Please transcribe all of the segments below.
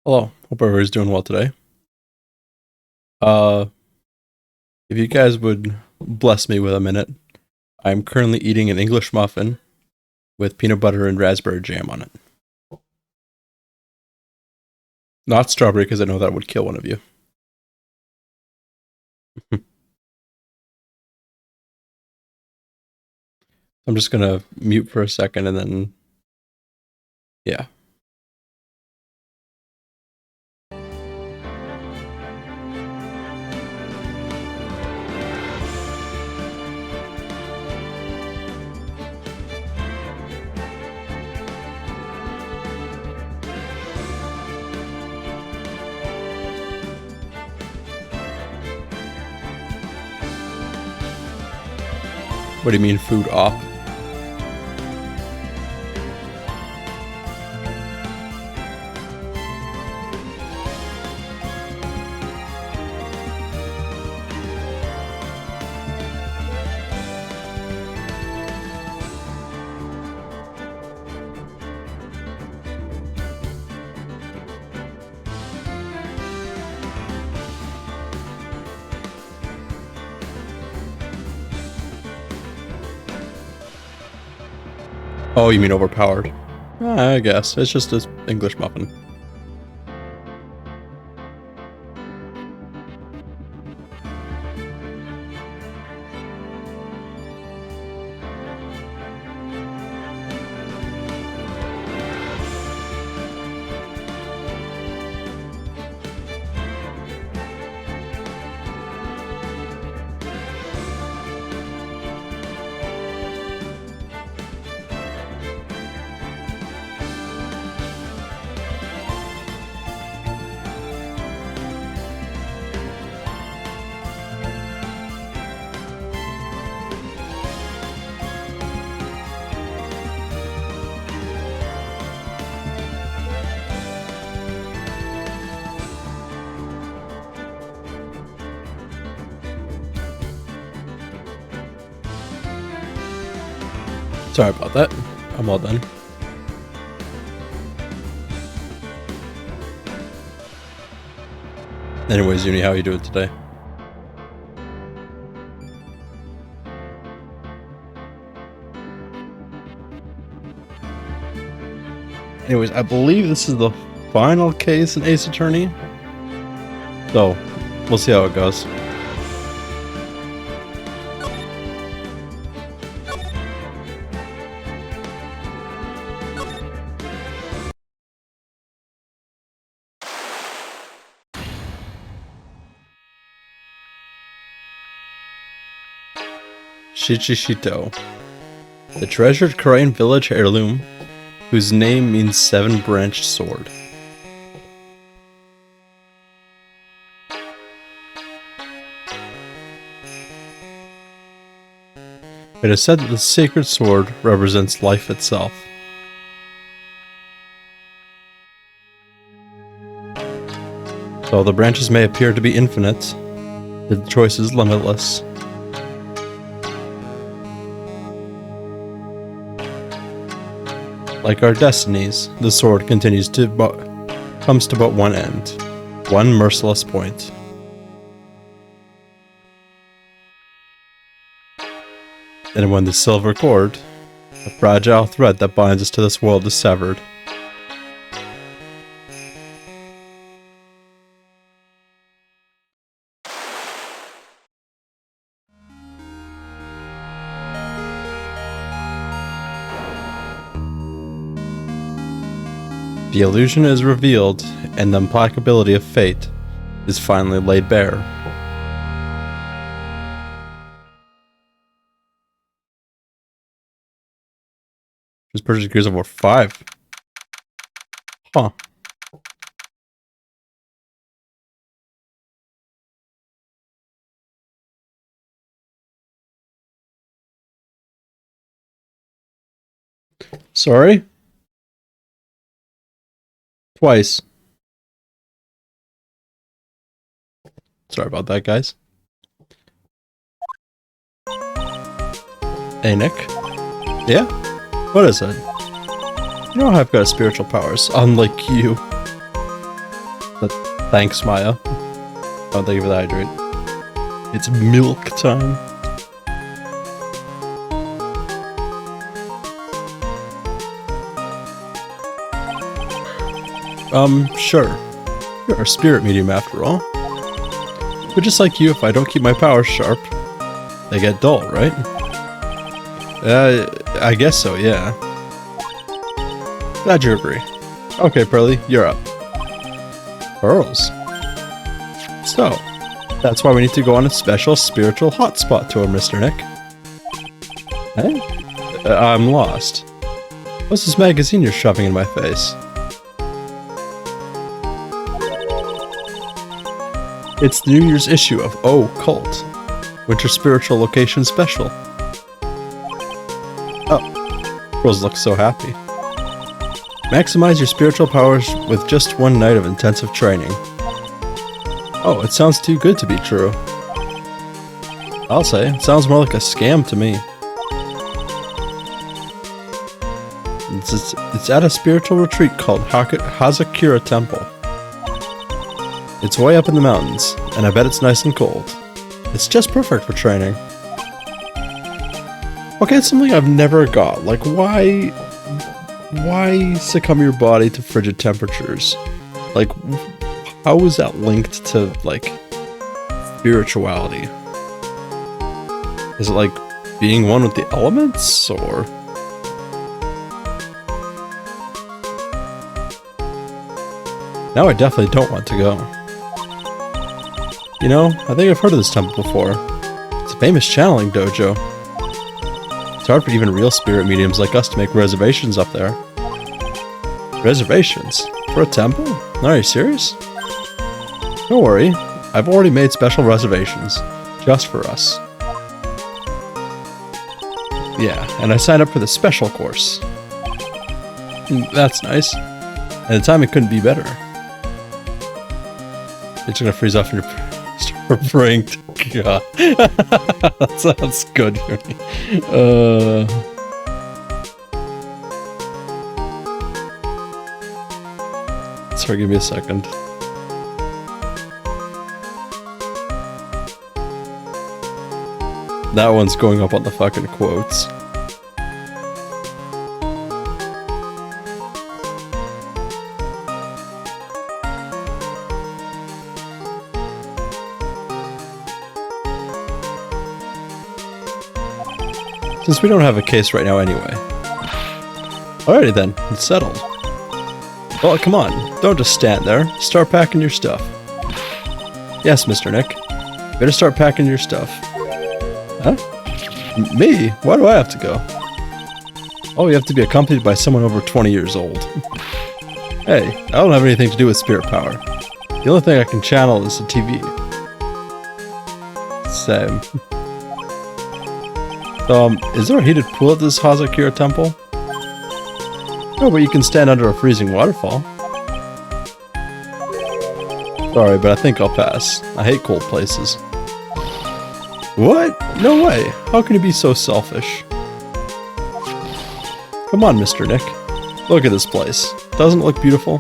Hello, hope everybody's doing well today. Uh, if you guys would bless me with a minute, I'm currently eating an English muffin with peanut butter and raspberry jam on it. Not strawberry, because I know that would kill one of you. I'm just gonna mute for a second and then, yeah. What do you mean food off? Oh, you mean overpowered? I guess. It's just an English muffin. Sorry about that. I'm all done. Anyways, Uni, how you doing today? Anyways, I believe this is the final case in Ace Attorney. So, we'll see how it goes. Shichishito, the treasured Korean village heirloom, whose name means seven-branched sword. It is said that the sacred sword represents life itself. Though the branches may appear to be infinite, the choice is limitless. Like our destinies, the sword comes to but one end, one merciless point. And when the silver cord, the fragile thread that binds us to this world, is severed, the illusion is revealed, and the implacability of fate is finally laid bare. Just purchased Gears of War 5. Huh. Sorry? Twice. Sorry about that, guys. Hey, Nick? Yeah? What is it? You know I've got spiritual powers, unlike you. But thanks, Maya. Oh, thank you for the hydrate. It's milk time. Sure. You're a spirit medium after all. But just like you, if I don't keep my powers sharp, they get dull, right? I guess so, yeah. Glad you agree. Okay, Pearly, you're up. Pearls. So, that's why we need to go on a special spiritual hotspot tour, Mr. Nick. Hey? I'm lost. What's this magazine you're shoving in my face? It's the New Year's issue of Oh Cult, Winter Spiritual Location Special. Oh, Rose looks so happy. Maximize your spiritual powers with just one night of intensive training. Oh, it sounds too good to be true. I'll say, it sounds more like a scam to me. It's at a spiritual retreat called Hazakura Temple. It's way up in the mountains, and I bet it's nice and cold. It's just perfect for training. Okay, it's something I've never got. Like, why succumb your body to frigid temperatures? Like, how is that linked to, like, spirituality? Is it like being one with the elements, or? Now I definitely don't want to go. You know, I think I've heard of this temple before. It's a famous channeling dojo. It's hard for even real spirit mediums like us to make reservations up there. Reservations? For a temple? Are you serious? Don't worry, I've already made special reservations. Just for us. Yeah, and I signed up for the special course. That's nice. And the timing couldn't be better. You're just gonna freeze off in your pranked. God. That sounds good for me. Sorry, give me a second. That one's going up on the fucking quotes. Since we don't have a case right now anyway. Alrighty then, it's settled. Well, come on, don't just stand there. Start packing your stuff. Yes, Mr. Nick. Better start packing your stuff. Huh? Me? Why do I have to go? Oh, you have to be accompanied by someone over 20 years old. Hey, I don't have anything to do with spirit power. The only thing I can channel is the TV. Same. Is there a heated pool at this Hazakura temple? No, but you can stand under a freezing waterfall. Sorry, but I think I'll pass. I hate cold places. What? No way. How can you be so selfish? Come on, Mr. Nick. Look at this place. Doesn't it look beautiful?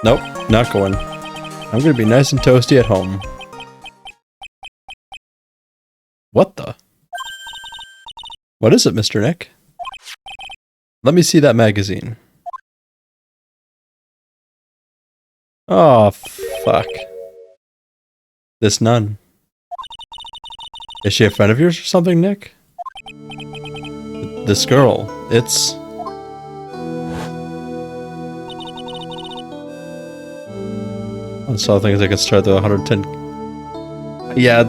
Nope, not going. I'm gonna be nice and toasty at home. What the? What is it, Mr. Nick? Let me see that magazine. Oh, fuck. This nun. Is she a friend of yours or something, Nick? This girl. It's... So things I could start the 110... Yeah,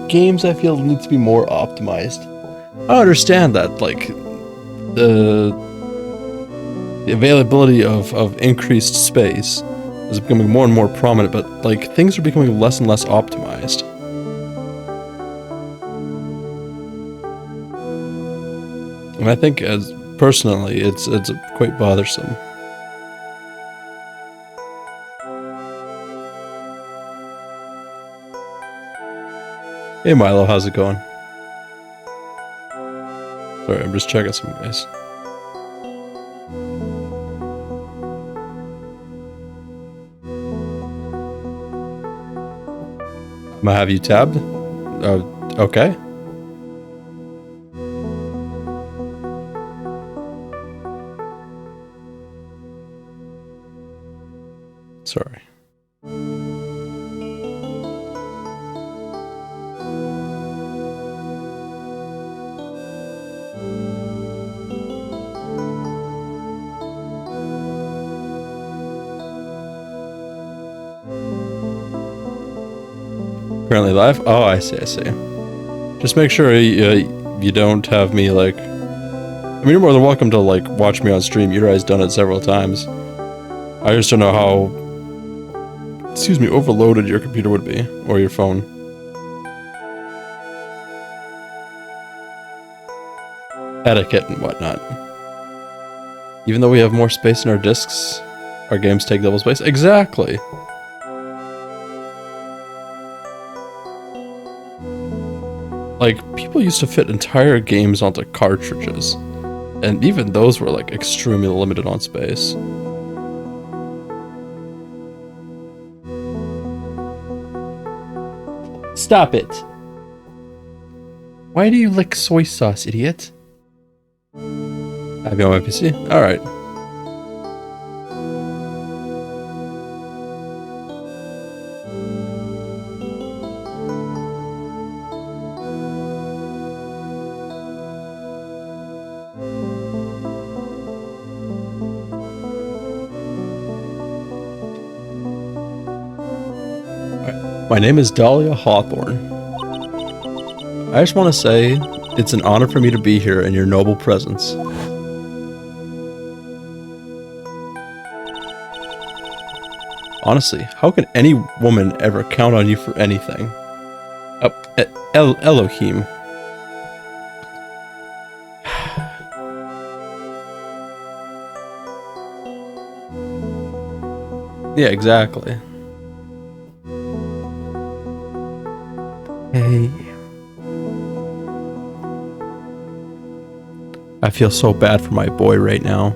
games I feel need to be more optimized. I understand that, like, the availability of increased space is becoming more and more prominent, but, like, things are becoming less and less optimized. And I think, as personally, it's quite bothersome. Hey Milo, how's it going? Sorry, I'm just checking some guys. Have you tabbed? Okay. Sorry. Currently live? Oh, I see, I see. Just make sure you don't have me, like... I mean, you're more than welcome to, like, watch me on stream. Your guys done it several times. I just don't know how... Excuse me, overloaded your computer would be. Or your phone. Etiquette and whatnot. Even though we have more space in our discs, our games take double space. Exactly! Like, people used to fit entire games onto cartridges. And even those were, like, extremely limited on space. Stop it! Why do you lick soy sauce, idiot? Have you on my PC? Alright. My name is Dahlia Hawthorne. I just want to say, it's an honor for me to be here in your noble presence. Honestly, how can any woman ever count on you for anything? Elohim. Yeah, exactly. Hey. I feel so bad for my boy right now.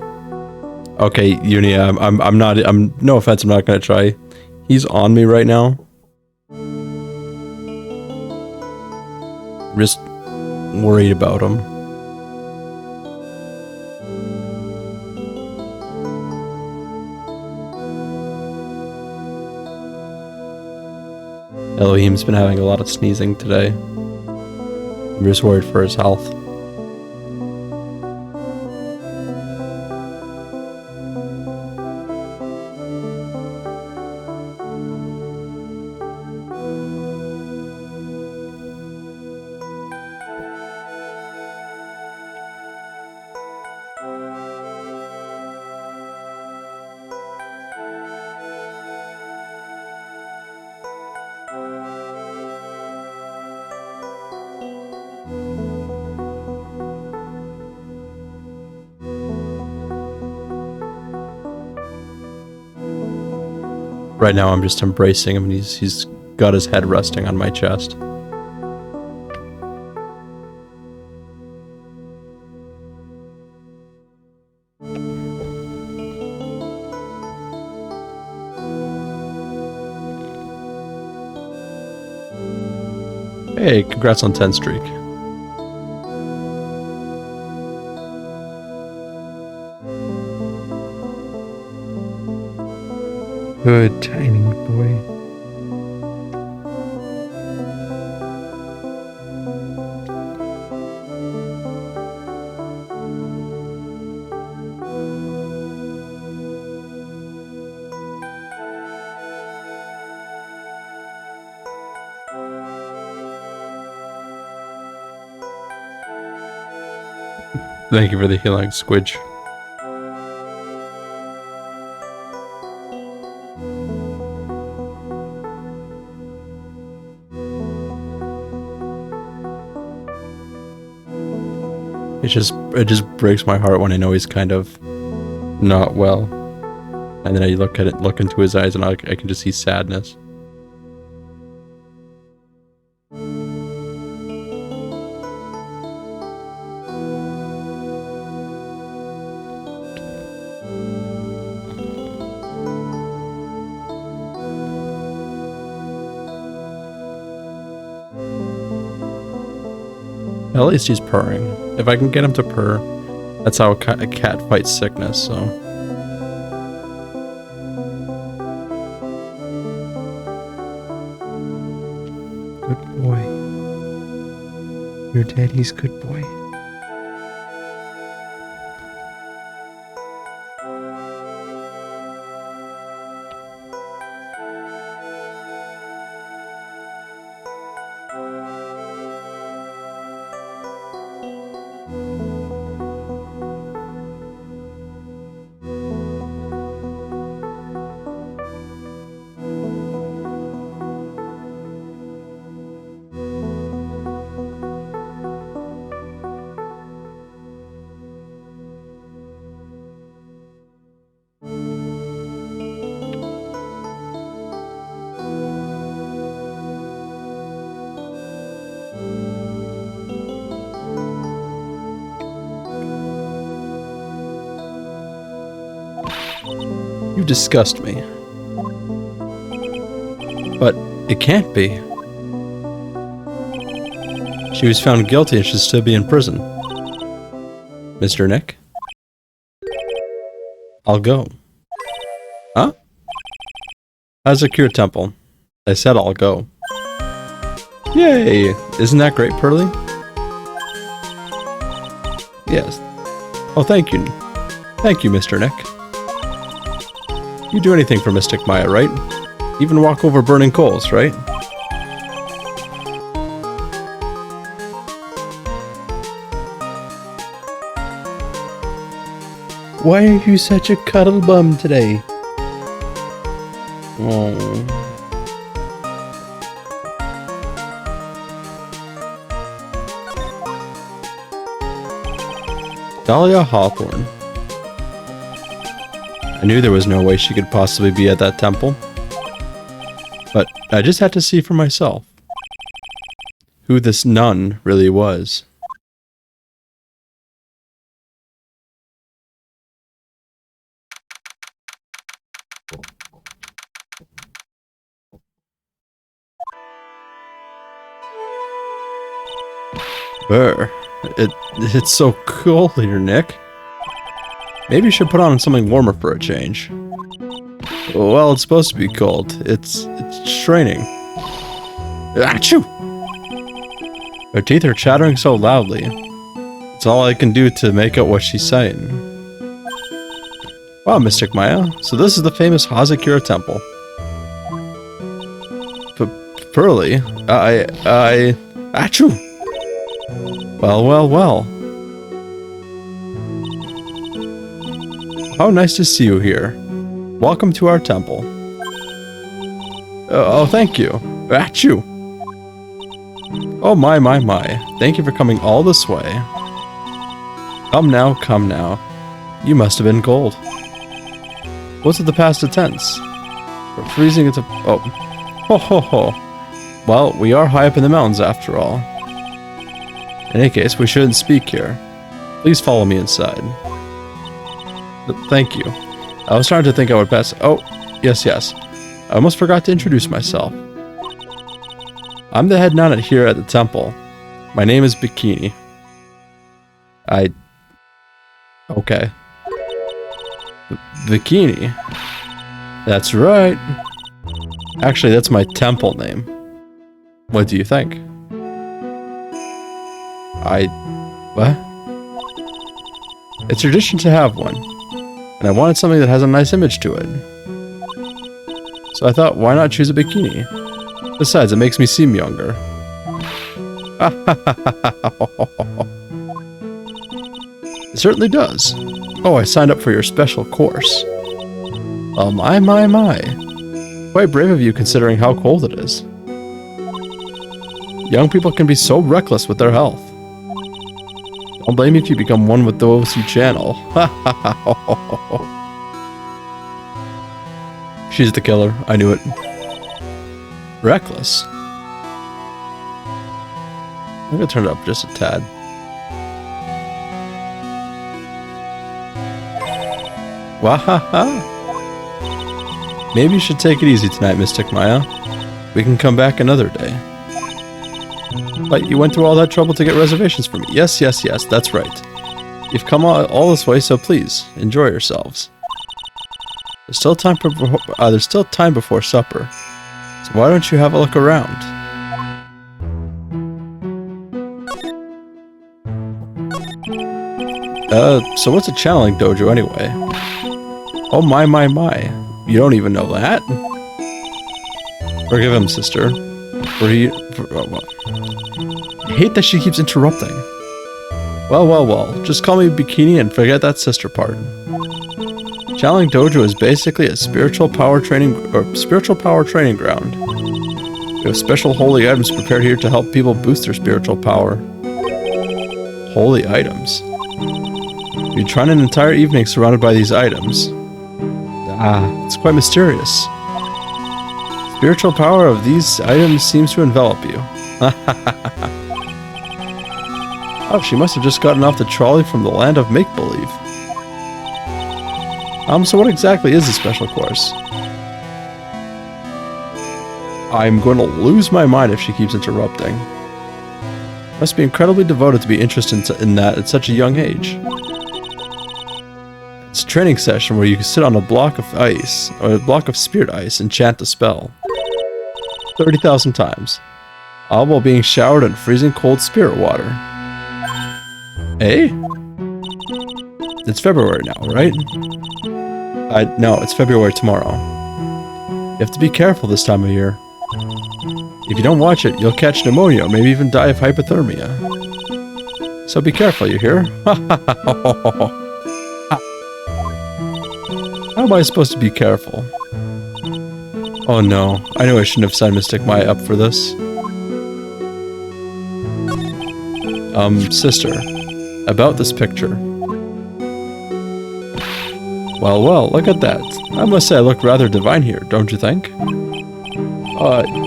Okay, Uni, I'm not, no offense, I'm not gonna try. He's on me right now. I'm just worried about him. Elohim's been having a lot of sneezing today. I'm just worried for his health. Right now I'm just embracing him and he's got his head resting on my chest. Hey, congrats on 10 streak. Good tiny boy. Thank you for the healing, Squidge. It just breaks my heart when I know he's kind of not well. And then I look into his eyes and I can just see sadness. At least he's purring. If I can get him to purr, that's how a cat fights sickness, so. Good boy. Your daddy's good boy. You disgust me. But it can't be. She was found guilty and should still be in prison. Mr. Nick? I'll go. Huh? Hazakir Temple. I said I'll go. Yay! Isn't that great, Pearly? Yes. Oh, thank you. Thank you, Mr. Nick. You do anything for Mystic Maya, right? Even walk over burning coals, right? Why are you such a cuddle bum today? Oh. Dahlia Hawthorne. I knew there was no way she could possibly be at that temple. But I just had to see for myself who this nun really was. Brr. It's so cold here, Nick. Maybe you should put on something warmer for a change. Well, it's supposed to be cold. It's raining. Achoo! Her teeth are chattering so loudly. It's all I can do to make out what she's saying. Wow, Mystic Maya. So this is the famous Hazakura Temple. Pearly? Achoo! Well. How nice to see you here. Welcome to our temple. Oh, thank you. Achoo! Oh my. Thank you for coming all this way. Come now. You must have been cold. What's with the past tense? We're freezing into... Oh. Ho. Well, we are high up in the mountains after all. In any case, we shouldn't speak here. Please follow me inside. Thank you. I was trying to think I would pass... Oh, yes. I almost forgot to introduce myself. I'm the head nun here at the temple. My name is Bikini. Okay. Bikini. That's right. Actually, that's my temple name. What do you think? What? It's tradition to have one. And I wanted something that has a nice image to it. So I thought, why not choose a bikini? Besides, it makes me seem younger. It certainly does. Oh, I signed up for your special course. My. Quite brave of you considering how cold it is. Young people can be so reckless with their health. Don't blame me if you become one with those you channel. She's the killer. I knew it. Reckless. I'm gonna turn it up just a tad. Wahaha! Maybe you should take it easy tonight, Mystic Maya. We can come back another day. But you went through all that trouble to get reservations for me. Yes, yes, yes, that's right. You've come all this way, so please, enjoy yourselves. There's still time before supper. So why don't you have a look around? So what's a channeling dojo anyway? Oh my. You don't even know that? Forgive him, sister. I hate that she keeps interrupting. Well. Just call me Bikini and forget that sister part. Channeling dojo is basically a spiritual power training ground. We have special holy items prepared here to help people boost their spiritual power. Holy items. You train an entire evening surrounded by these items. It's quite mysterious. Spiritual power of these items seems to envelop you. Oh, she must have just gotten off the trolley from the land of make-believe. So what exactly is the special course? I'm going to lose my mind if she keeps interrupting. Must be incredibly devoted to be interested in that at such a young age. It's a training session where you can sit on a block of ice, or a block of spirit ice, and chant the spell. 30,000 times. All while being showered in freezing cold spirit water. Eh? It's February now, right? No, it's February tomorrow. You have to be careful this time of year. If you don't watch it, you'll catch pneumonia or maybe even die of hypothermia. So be careful, you hear? How am I supposed to be careful? Oh no, I knew I shouldn't have signed Mystic Maya up for this. Sister, about this picture. Well, look at that. I must say I look rather divine here, don't you think?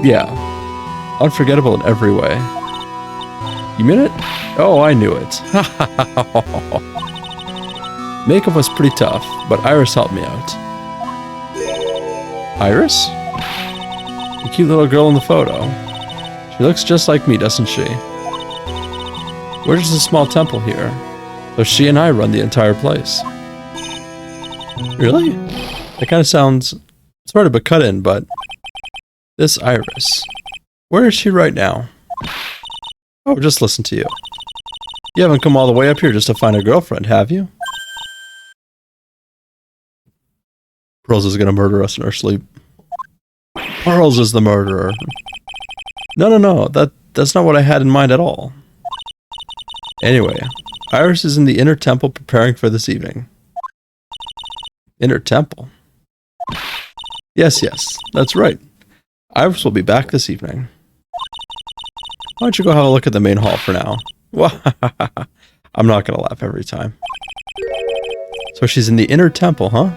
Yeah. Unforgettable in every way. You mean it? Oh, I knew it. Makeup was pretty tough, but Iris helped me out. Iris? The cute little girl in the photo. She looks just like me, doesn't she? We're just a small temple here, so she and I run the entire place. Really? That kind of sounds sort of a cut-in, but... This Iris. Where is she right now? Oh, just listen to you. You haven't come all the way up here just to find a girlfriend, have you? Pearls is gonna murder us in our sleep. Pearls is the murderer. No, that's not what I had in mind at all. Anyway, Iris is in the inner temple preparing for this evening. Inner temple? Yes, that's right. Iris will be back this evening. Why don't you go have a look at the main hall for now? I'm not gonna laugh every time. So she's in the inner temple, huh?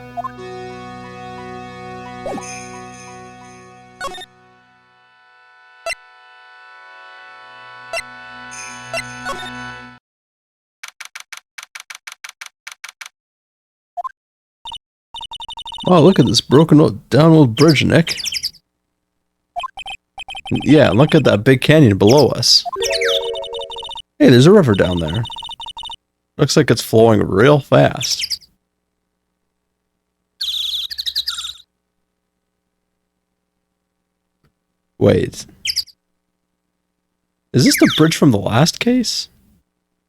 Oh, look at this broken down old bridge, Nick. Yeah, look at that big canyon below us. Hey, there's a river down there. Looks like it's flowing real fast. Wait. Is this the bridge from the last case?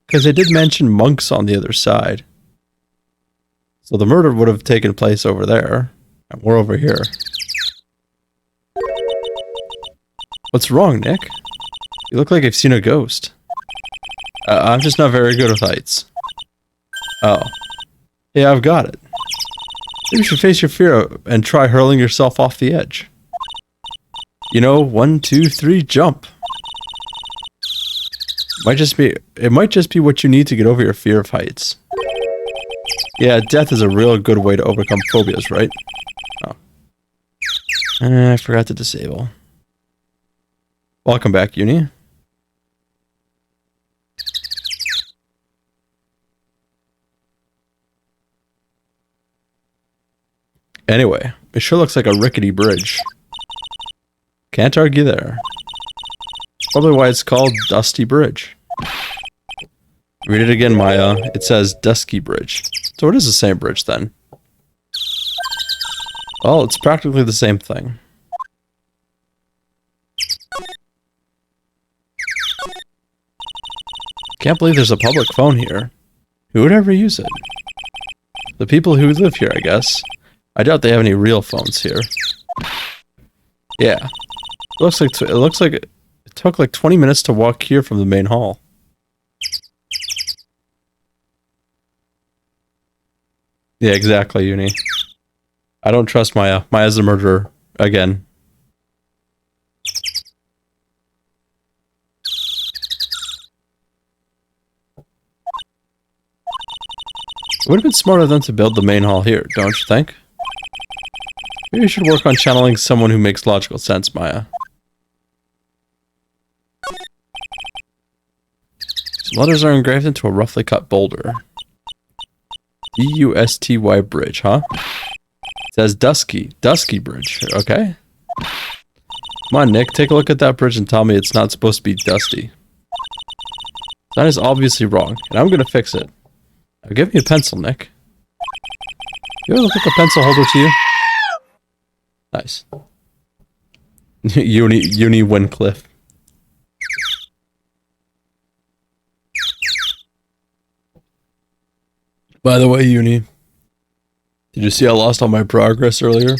Because they did mention monks on the other side. So the murder would have taken place over there. And we're over here. What's wrong, Nick? You look like you've seen a ghost. I'm just not very good with heights. Oh. Yeah, I've got it. Maybe you should face your fear and try hurling yourself off the edge. You know, 1, 2, 3, jump. It might just be what you need to get over your fear of heights. Yeah, death is a real good way to overcome phobias, right? Oh. I forgot to disable. Welcome back, Uni. Anyway, it sure looks like a rickety bridge. Can't argue there. Probably why it's called Dusty Bridge. Read it again, Maya. It says Dusky Bridge. So it is the same bridge then. Well, it's practically the same thing. Can't believe there's a public phone here. Who would ever use it? The people who live here, I guess. I doubt they have any real phones here. Yeah. It looks like it took like 20 minutes to walk here from the main hall. Yeah, exactly, Uni. I don't trust Maya. Maya's a murderer. Again. It would have been smarter of them to build the main hall here, don't you think? Maybe you should work on channeling someone who makes logical sense, Maya. Some letters are engraved into a roughly cut boulder. D-U-S-T-Y bridge, huh? It says Dusky Bridge, okay? Come on, Nick, take a look at that bridge and tell me it's not supposed to be dusty. That is obviously wrong, and I'm gonna fix it. Now give me a pencil, Nick. You ever look like a pencil holder to you? Nice. Uni Wincliffe. By the way, Uni, did you see I lost all my progress earlier?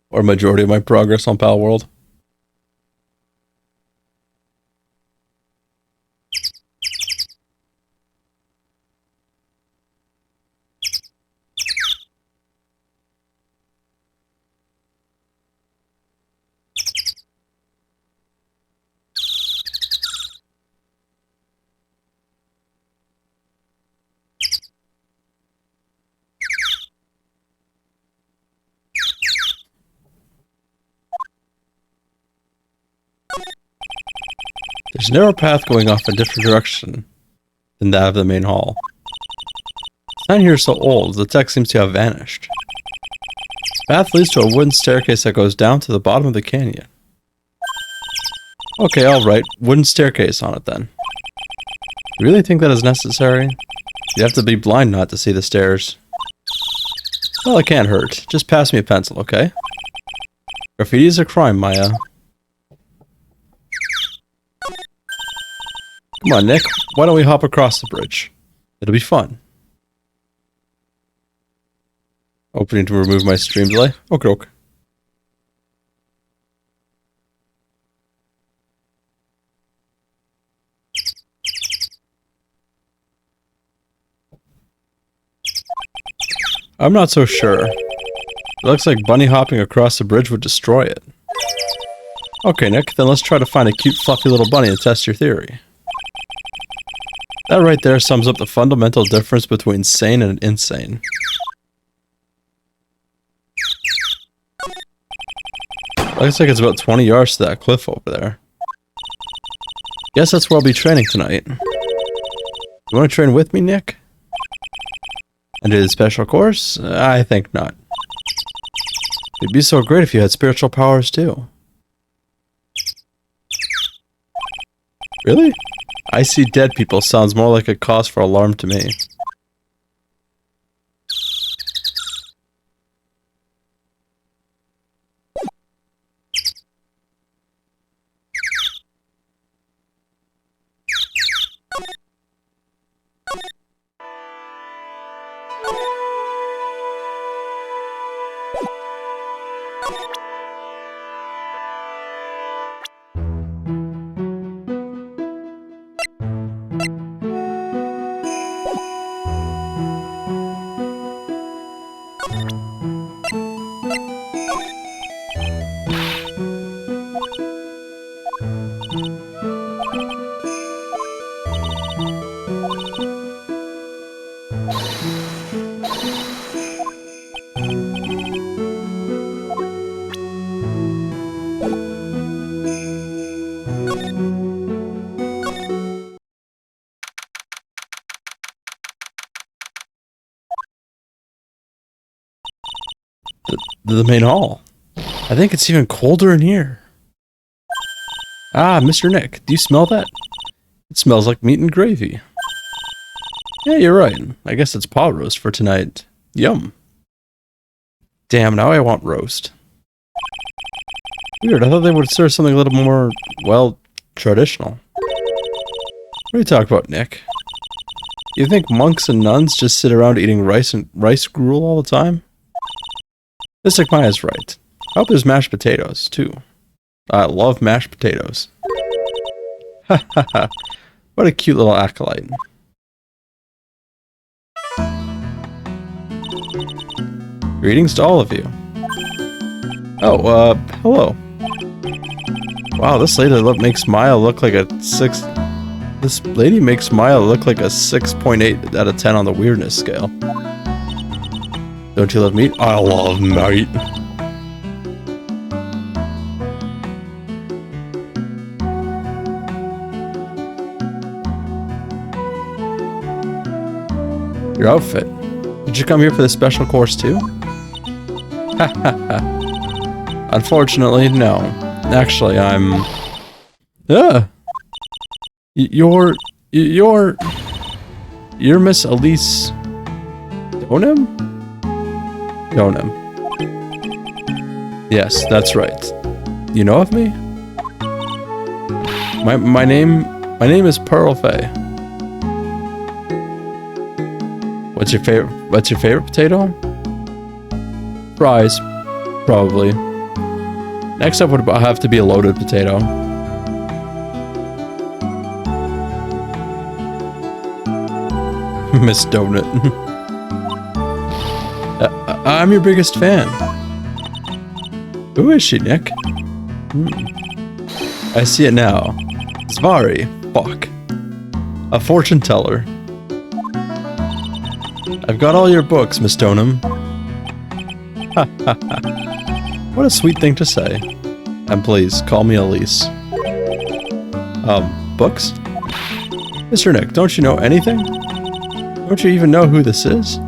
Or majority of my progress on Pal World? There's a narrow path going off a different direction than that of the main hall. The sign here is so old, the text seems to have vanished. The path leads to a wooden staircase that goes down to the bottom of the canyon. Okay, alright, wooden staircase on it then. You really think that is necessary? You have to be blind not to see the stairs. Well, it can't hurt. Just pass me a pencil, okay? Graffiti is a crime, Maya. Come on, Nick. Why don't we hop across the bridge? It'll be fun. Opening to remove my stream delay. Okay, okay. I'm not so sure. It looks like bunny hopping across the bridge would destroy it. Okay, Nick, then let's try to find a cute fluffy little bunny and test your theory. That right there sums up the fundamental difference between sane and insane. Looks like it's about 20 yards to that cliff over there. Guess that's where I'll be training tonight. You want to train with me, Nick? And do the special course? I think not. It'd be so great if you had spiritual powers too. Really? I see dead people sounds more like a cause for alarm to me. The main hall. I think it's even colder in here. Ah, Mr. Nick, do you smell that? It smells like meat and gravy. Yeah, you're right. I guess it's pot roast for tonight. Yum. Damn, now I want roast. Weird, I thought they would serve something a little more, well, traditional. What are you talking about, Nick? You think monks and nuns just sit around eating rice gruel all the time? Mystic Maya's right. I hope there's mashed potatoes, too. I love mashed potatoes. Ha ha ha. What a cute little acolyte. Greetings to all of you. Oh, hello. Wow, this lady makes Maya look like a 6... This lady makes Maya look like a 6.8 out of 10 on the weirdness scale. Don't you love meat? I love meat. Your outfit. Did you come here for the special course too? Ha ha ha. Unfortunately, no. Actually, I'm... You're Miss Elise... Donem? Donem. Yes, that's right. You know of me? My name is Pearl Fay. What's your favorite potato? Fries, probably. Next up would have to be a loaded potato. Miss Donut. I'm your biggest fan. Who is she, Nick? I see it now. Zvari, fuck. A fortune teller. I've got all your books, Miss Donum. Ha ha ha. What a sweet thing to say. And please, call me Elise. Books? Mr. Nick, don't you know anything? Don't you even know who this is?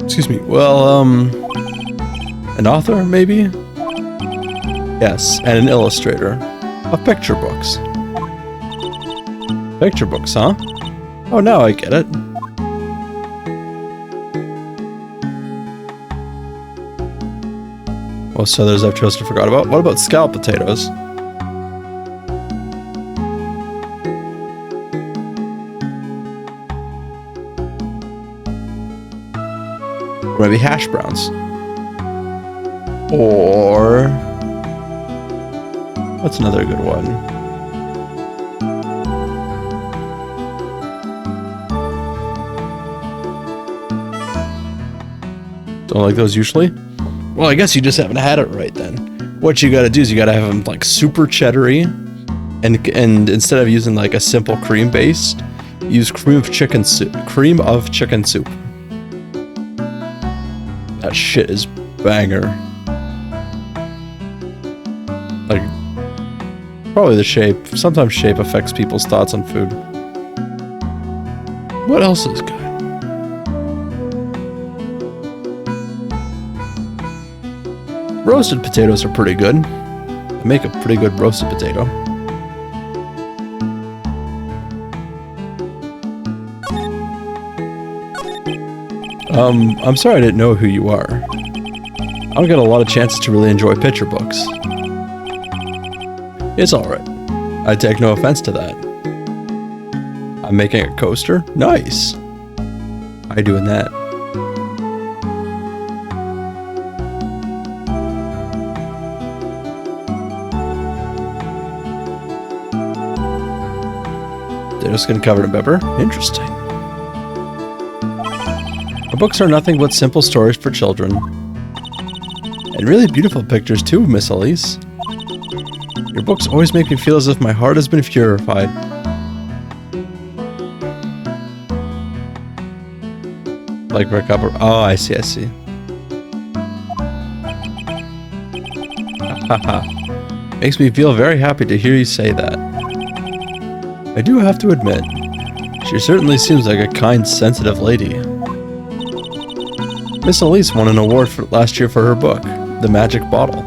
Excuse me, well, an author, maybe? Yes, and an illustrator. Of picture books. Picture books, huh? Oh, now I get it. Well, so there's I've chosen forgot about. What about scalloped potatoes? Or maybe hash browns. Or... what's another good one? Don't like those usually? Well, I guess you just haven't had it right then. What you gotta do is you gotta have them like super cheddary, and instead of using like a simple cream base, use cream of chicken soup. That shit is banger. Like, probably the shape. Sometimes shape affects people's thoughts on food. What else is good? Roasted potatoes are pretty good. I make a pretty good roasted potato. I'm sorry I didn't know who you are. I don't get a lot of chances to really enjoy picture books. It's alright. I take no offense to that. I'm making a coaster? Nice! How you doing that? They're just gonna cover it in pepper? Interesting. Our books are nothing but simple stories for children. And really beautiful pictures too, Miss Elise. Your books always make me feel as if my heart has been purified. Like for a cup of... oh, I see. Haha. Makes me feel very happy to hear you say that. I do have to admit, she certainly seems like a kind, sensitive lady. Miss Elise won an award last year for her book, The Magic Bottle.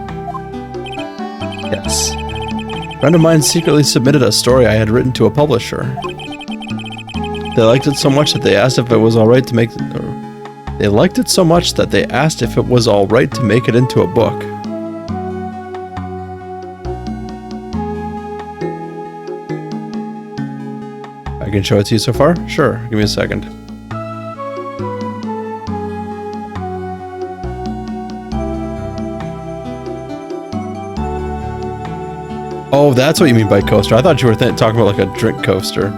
Yes. A friend of mine secretly submitted a story I had written to a publisher. They liked it so much that they asked if it was alright to make... They liked it so much that they asked if it was alright to make it into a book. I can show it to you so far? Sure, give me a second. Oh, that's what you mean by coaster. I thought you were talking about like a drink coaster.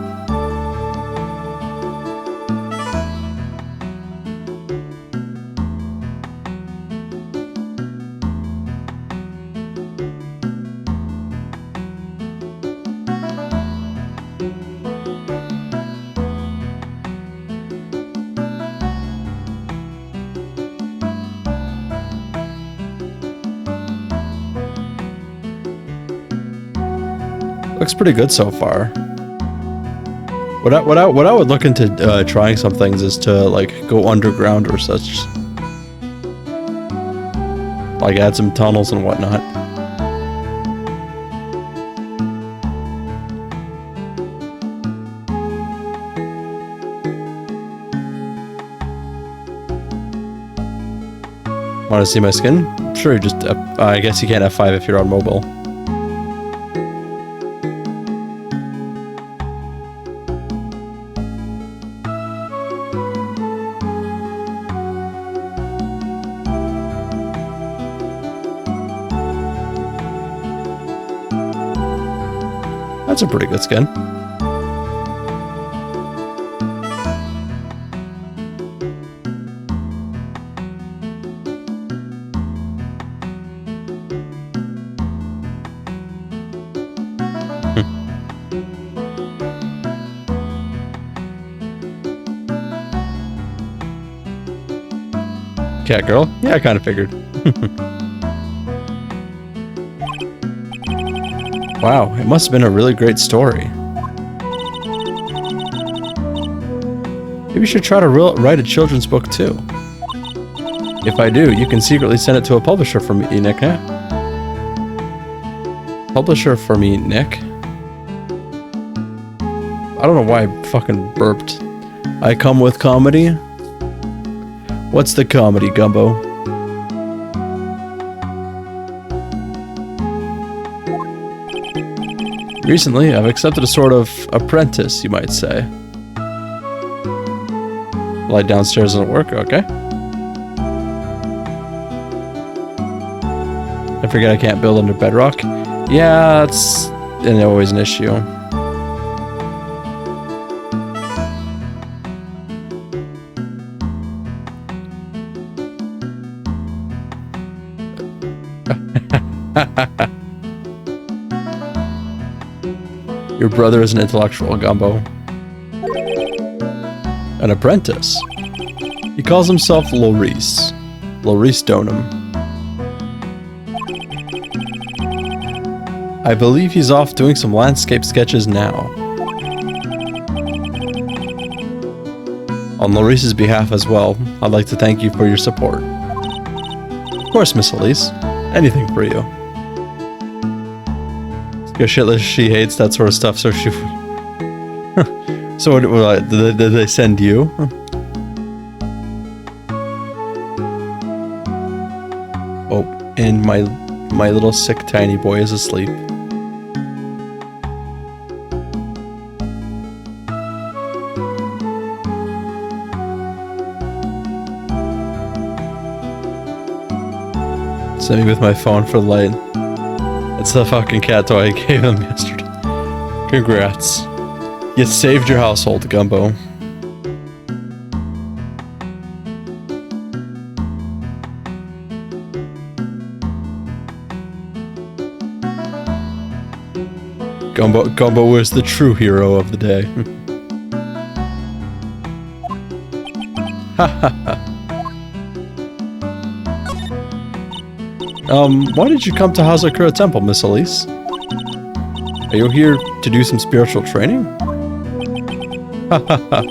Looks pretty good so far. What I would look into trying some things is to like go underground or such. Like add some tunnels and whatnot. Want to see my skin? Sure, just I guess you can't F5 if you're on mobile. That's a pretty good skin. Cat girl? Yeah, I kind of figured. Wow, it must have been a really great story. Maybe you should try to write a children's book too. If I do, you can secretly send it to a publisher for me, Nick. Publisher for me, Nick? I don't know why I fucking burped. I come with comedy? What's the comedy, Gumbo? Recently, I've accepted a sort of apprentice, you might say. Lie downstairs and work, okay. I forget I can't build under bedrock. Yeah, that's always an issue. Your brother is an intellectual, Gumbo. An apprentice. He calls himself Loris. Loris Donham. I believe he's off doing some landscape sketches now. On Loris's behalf as well, I'd like to thank you for your support. Of course, Miss Elise. Anything for you. Because shitless, she hates that sort of stuff, so she... So what, did they send you? Oh, and my little sick tiny boy is asleep. Sent me with my phone for the light. It's the fucking cat toy I gave him yesterday. Congrats. You saved your household, Gumbo. Gumbo is the true hero of the day. Ha ha ha. Why did you come to Hazakura Temple, Miss Elise? Are you here to do some spiritual training? Ha ha ha.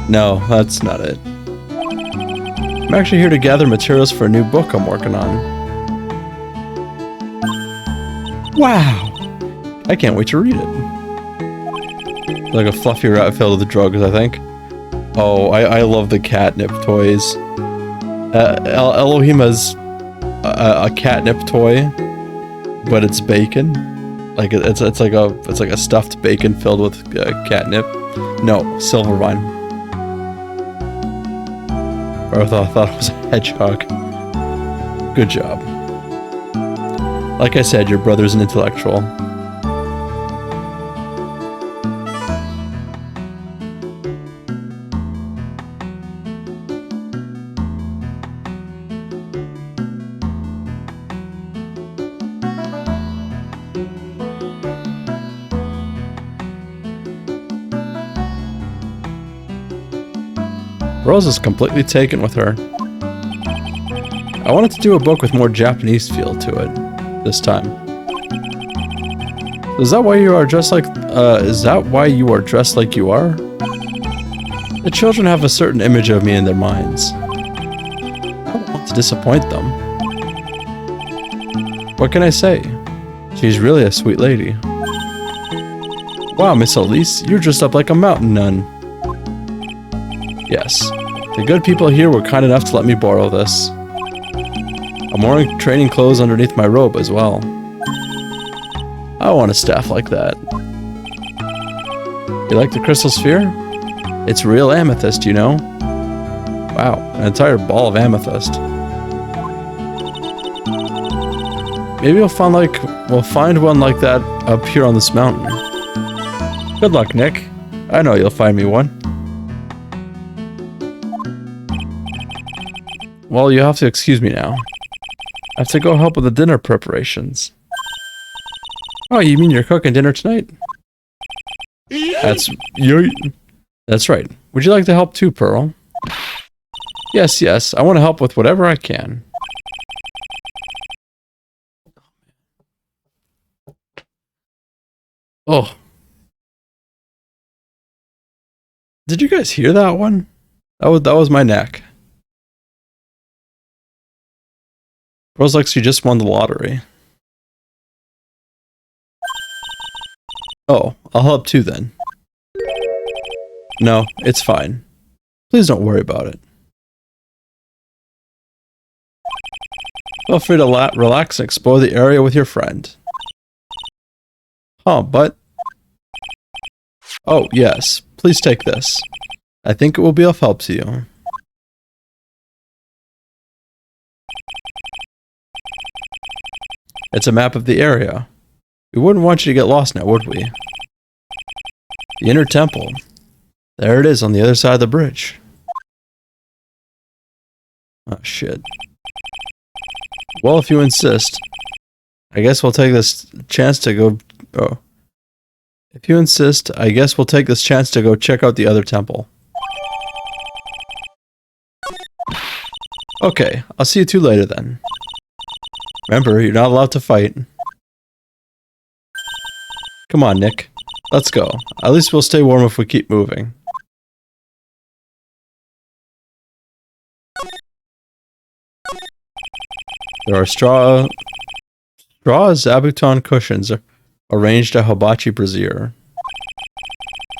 No, that's not it. I'm actually here to gather materials for a new book I'm working on. Wow! I can't wait to read it. Like a fluffy rat filled with drugs, I think. Oh, I love the catnip toys. Elohim has a catnip toy, but it's bacon. Like it's like a stuffed bacon filled with catnip. No, Silvervine. Or I thought it was a hedgehog. Good job. Like I said, your brother's an intellectual. Rose is completely taken with her. I wanted to do a book with more Japanese feel to it this time. Is that why you are dressed like you are? The children have a certain image of me in their minds. I don't want to disappoint them. What can I say? She's really a sweet lady. Wow, Miss Elise, you're dressed up like a mountain nun. Yes. The good people here were kind enough to let me borrow this. I'm wearing training clothes underneath my robe as well. I want a staff like that. You like the crystal sphere? It's real amethyst, you know? Wow, an entire ball of amethyst. Maybe we'll find one like that up here on this mountain. Good luck, Nick. I know you'll find me one. Well, you have to excuse me now. I have to go help with the dinner preparations. Oh, you mean you're cooking dinner tonight? That's right. Would you like to help too, Pearl? Yes. I want to help with whatever I can. Oh. Did you guys hear that one? That was my neck. Rose like she just won the lottery. Oh, I'll help too then. No, it's fine. Please don't worry about it. Feel free to relax and explore the area with your friend. But... Oh, yes. Please take this. I think it will be of help to you. It's a map of the area. We wouldn't want you to get lost now, would we? The inner temple. There it is on the other side of the bridge. Oh, shit. Well, if you insist, I guess we'll take this chance to go... Oh. If you insist, I guess we'll take this chance to go check out the other temple. Okay, I'll see you two later then. Remember, you're not allowed to fight. Come on, Nick. Let's go. At least we'll stay warm if we keep moving. There are straw zabuton cushions arranged a hibachi brazier.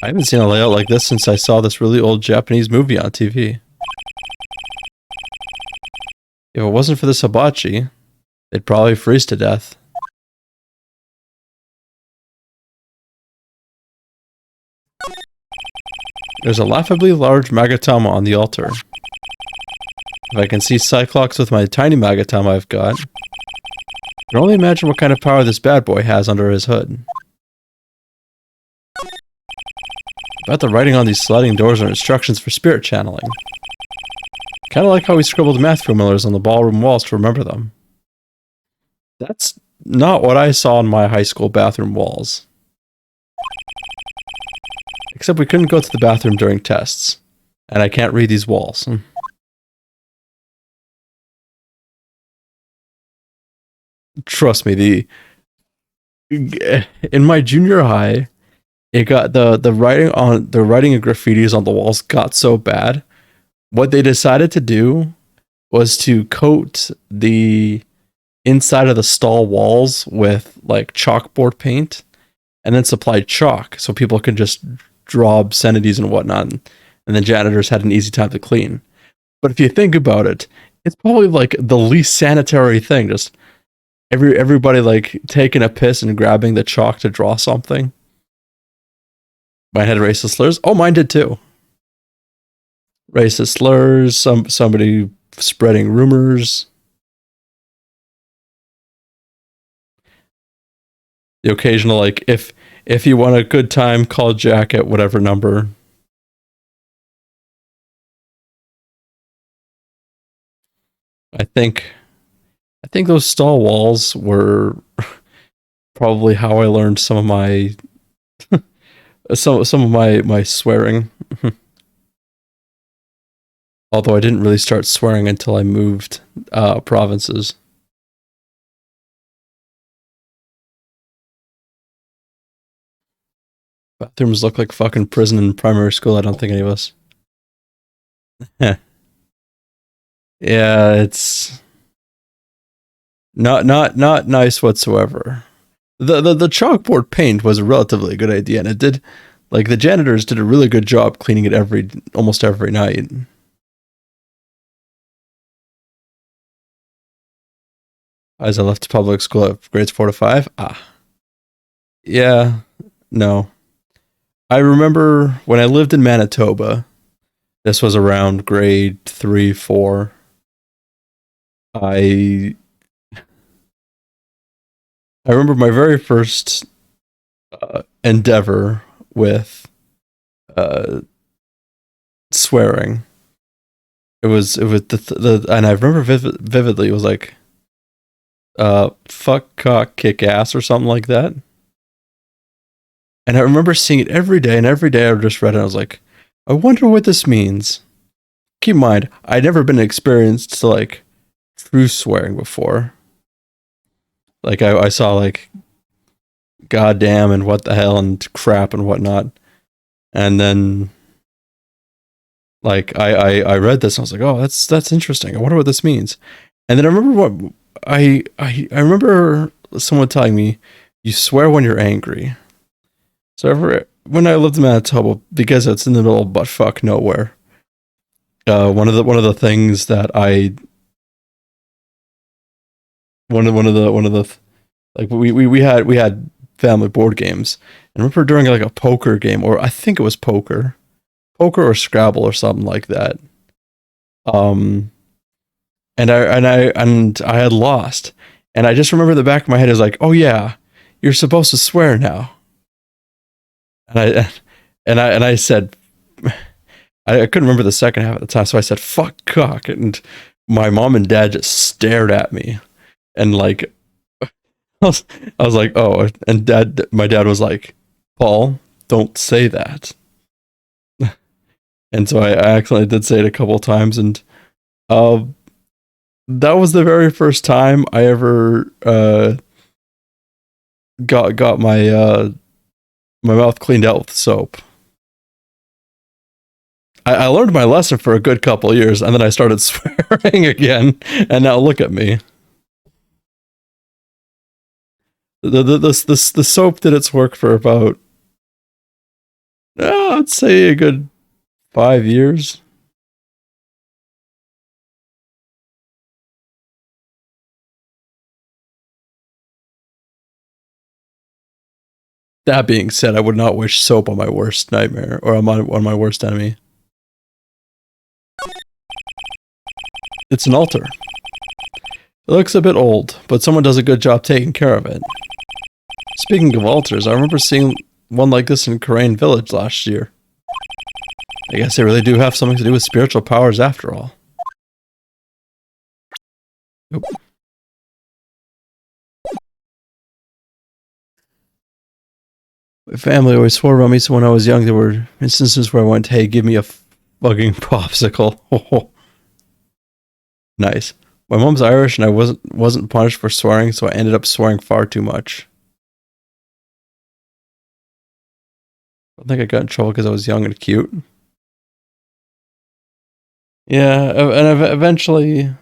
I haven't seen a layout like this since I saw this really old Japanese movie on TV. If it wasn't for this hibachi, they'd probably freeze to death. There's a laughably large Magatama on the altar. If I can see Cyclops with my tiny Magatama I've got, I can only imagine what kind of power this bad boy has under his hood. I bet the writing on these sliding doors are instructions for spirit channeling. Kinda like how we scribbled math formulas on the ballroom walls to remember them. That's not what I saw on my high school bathroom walls. Except we couldn't go to the bathroom during tests. And I can't read these walls. Trust me, in my junior high, it got the writing and graffitis on the walls got so bad. What they decided to do was to coat the inside of the stall walls with like chalkboard paint, and then supplied chalk so people could just draw obscenities and whatnot, and the janitors had an easy time to clean. But if you think about it, it's probably like the least sanitary thing. Just everybody like taking a piss and grabbing the chalk to draw something. Mine had racist slurs. Oh, mine did too. Racist slurs. Somebody spreading rumors. The occasional like if you want a good time, call Jack at whatever number. I think those stall walls were probably how I learned some of my some of my swearing. Although I didn't really start swearing until I moved provinces. Bathrooms look like fucking prison in primary school. I don't think any of us. Yeah, it's not nice whatsoever. The chalkboard paint was a relatively good idea, and it did like the janitors did a really good job cleaning it almost every night. As I left public school at grades 4 to 5. Yeah, no. I remember when I lived in Manitoba. This was around grade 3, 4. I remember my very first endeavor with uh, swearing. It was the and I remember vividly. It was like fuck, cock, kick ass or something like that. And I remember seeing it every day, and every day I just read it. And I was like, I wonder what this means. Keep in mind, I'd never been experienced to like true swearing before. Like I saw like goddamn and what the hell and crap and whatnot, and then like I read this and I was like, oh, that's interesting. I wonder what this means. And then I remember what I remember someone telling me you swear when you're angry. So when I lived in Manitoba, because it's in the middle of buttfuck nowhere, one of the things that I one of the like we had family board games, and I remember during like a poker game, or I think it was poker or Scrabble or something like that. Um, and I had lost, and I just remember the back of my head is like, oh yeah, you're supposed to swear now, and I said, I couldn't remember the second half at the time, so I said fuck cock, and my mom and dad just stared at me, and like I was like, oh, and my dad was like, Paul, don't say that. And so I accidentally did say it a couple of times, and uh, that was the very first time I ever got my mouth cleaned out with soap. I learned my lesson for a good couple of years, and then I started swearing again, and now look at me. The soap did its work for about, I'd say a good 5 years. That being said, I would not wish soap on my worst nightmare or on my worst enemy. It's an altar. It looks a bit old, but someone does a good job taking care of it. Speaking of altars, I remember seeing one like this in Korean Village last year. I guess they really do have something to do with spiritual powers after all. Oop. My family always swore about me, so when I was young, there were instances where I went, hey, give me a fucking popsicle. Nice. My mom's Irish, and I wasn't punished for swearing, so I ended up swearing far too much. I think I got in trouble because I was young and cute. Yeah, and eventually,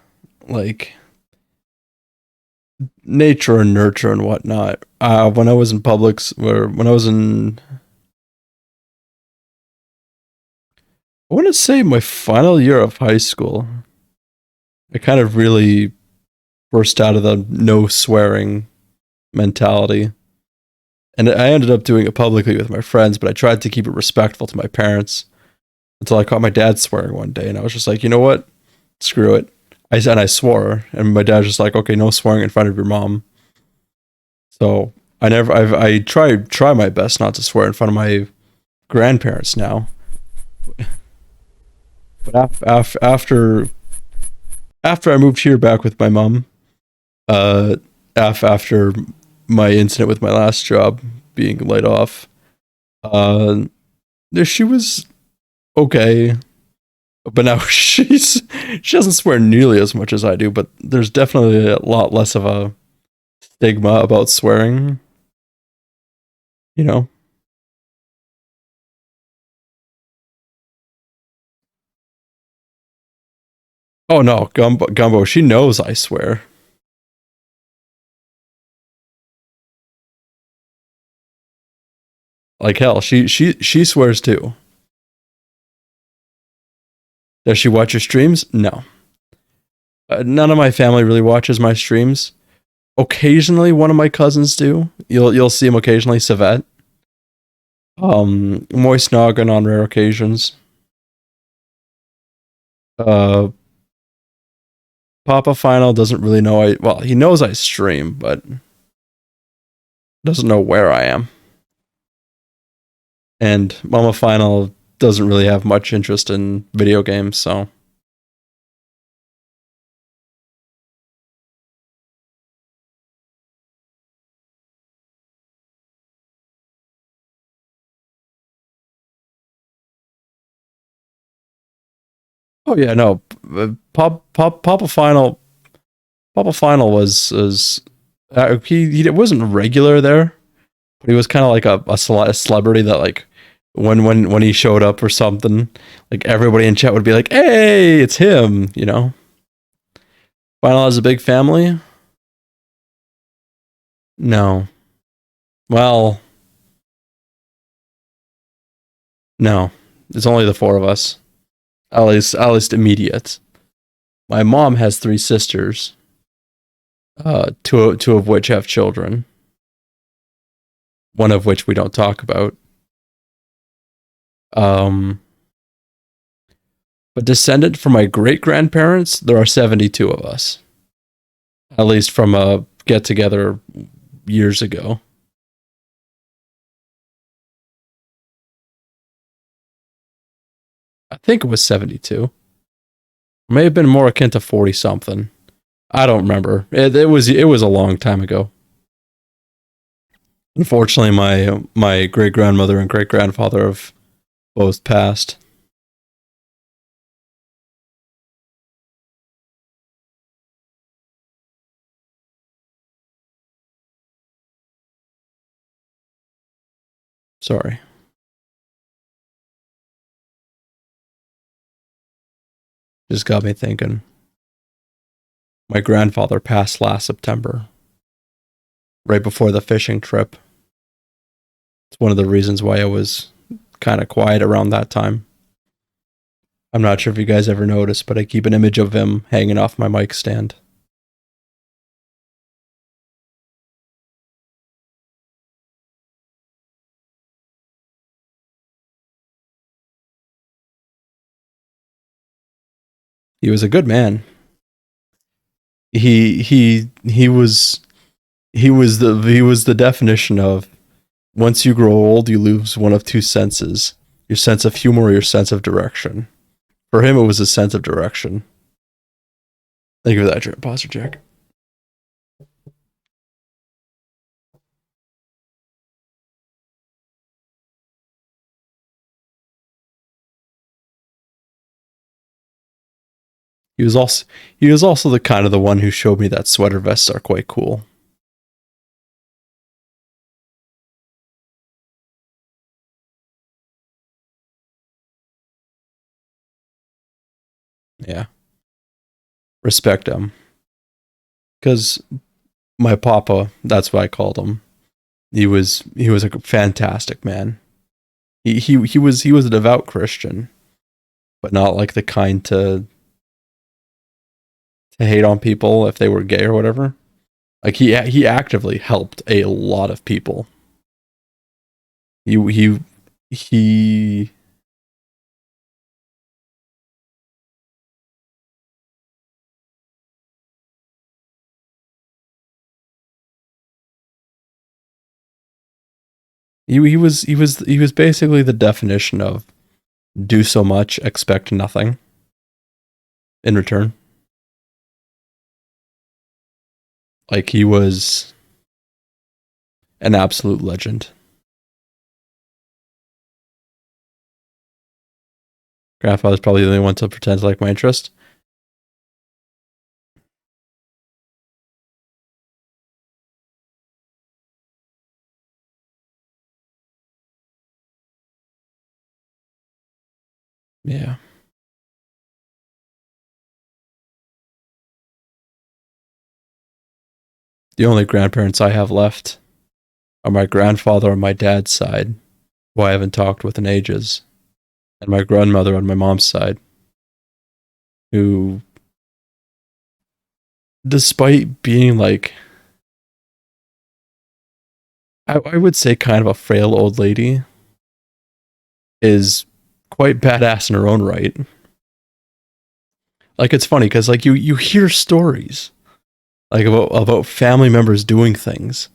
like, nature and nurture and whatnot. When I was in publics, or when I was in, I want to say my final year of high school, I kind of really burst out of the no swearing mentality. And I ended up doing it publicly with my friends, but I tried to keep it respectful to my parents until I caught my dad swearing one day. And I was just like, you know what? Screw it. I swore. And my dad was just like, okay, no swearing in front of your mom. So I try my best not to swear in front of my grandparents now. But after I moved here back with my mom, uh, after my incident with my last job being laid off, uh, she was okay, but now she doesn't swear nearly as much as I do. But there's definitely a lot less of a stigma about swearing. You know? Oh no, Gumbo. She knows I swear. Like hell, she swears too. Does she watch your streams? No. None of my family really watches my streams. Occasionally, one of my cousins do. You'll see him occasionally. Savet, Moist Noggin on rare occasions. Uh, Papa Final doesn't really know I. Well, he knows I stream, but doesn't know where I am. And Mama Final doesn't really have much interest in video games, so. Oh yeah, no. Papa Final was he wasn't regular there, but he was kind of like a celebrity that like when he showed up or something, like everybody in chat would be like, "Hey, it's him!" You know. Final has a big family. No, well, no. It's only the four of us. At least immediate. My mom has three sisters. Two of which have children. One of which we don't talk about. Um, but descendant from my great grandparents, there are 72 of us. At least from a get together years ago. I think it was 72. May have been more akin to 40 something. I don't remember. It was a long time ago. Unfortunately, my great grandmother and great grandfather have both passed. Sorry. Just got me thinking. My grandfather passed last September, right before the fishing trip. It's one of the reasons why I was kind of quiet around that time. I'm not sure if you guys ever noticed, but I keep an image of him hanging off my mic stand. He was a good man. He was the definition of once you grow old, you lose one of two senses: your sense of humor or your sense of direction. For him, it was a sense of direction. Thank you for that, Pastor Jack. He was also the kind of the one who showed me that sweater vests are quite cool. Yeah, respect him because My papa, that's what I called him. He was a fantastic man. He was a devout Christian, but not like the kind to hate on people if they were gay or whatever. Like he actively helped a lot of people. He he was basically the definition of do so much, expect nothing in return. Like he was an absolute legend. Grandfather's probably the only one to pretend to like my interest. Yeah. The only grandparents I have left are my grandfather on my dad's side, who I haven't talked with in ages, and my grandmother on my mom's side, who, despite being like, I would say kind of a frail old lady, is quite badass in her own right. Like it's funny because like you hear stories like about family members doing things,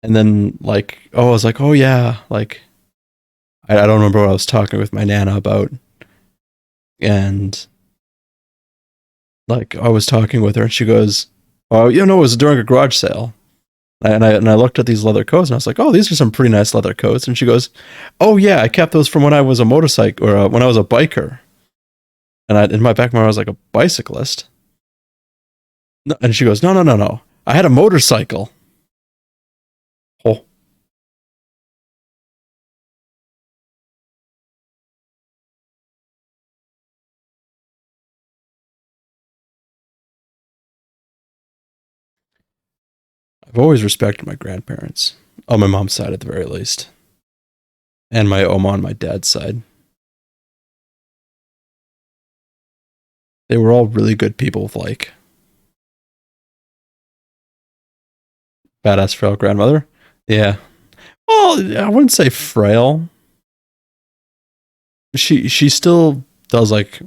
and then like oh I was like oh yeah like I don't remember what I was talking with my nana about, and like I was talking with her and she goes oh you know it was during a garage sale. And I looked at these leather coats and I was like, oh, these are some pretty nice leather coats. And she goes, oh yeah, I kept those from when I was a motorcycle or when I was a biker. And in my back of my mind, I was like a bicyclist. No, and she goes, no, no, no, no. I had a motorcycle. Oh, I've always respected my grandparents. On my mom's side, at the very least. And my oma on my dad's side. They were all really good people with like badass frail grandmother. Yeah. Well, I wouldn't say frail. She still does like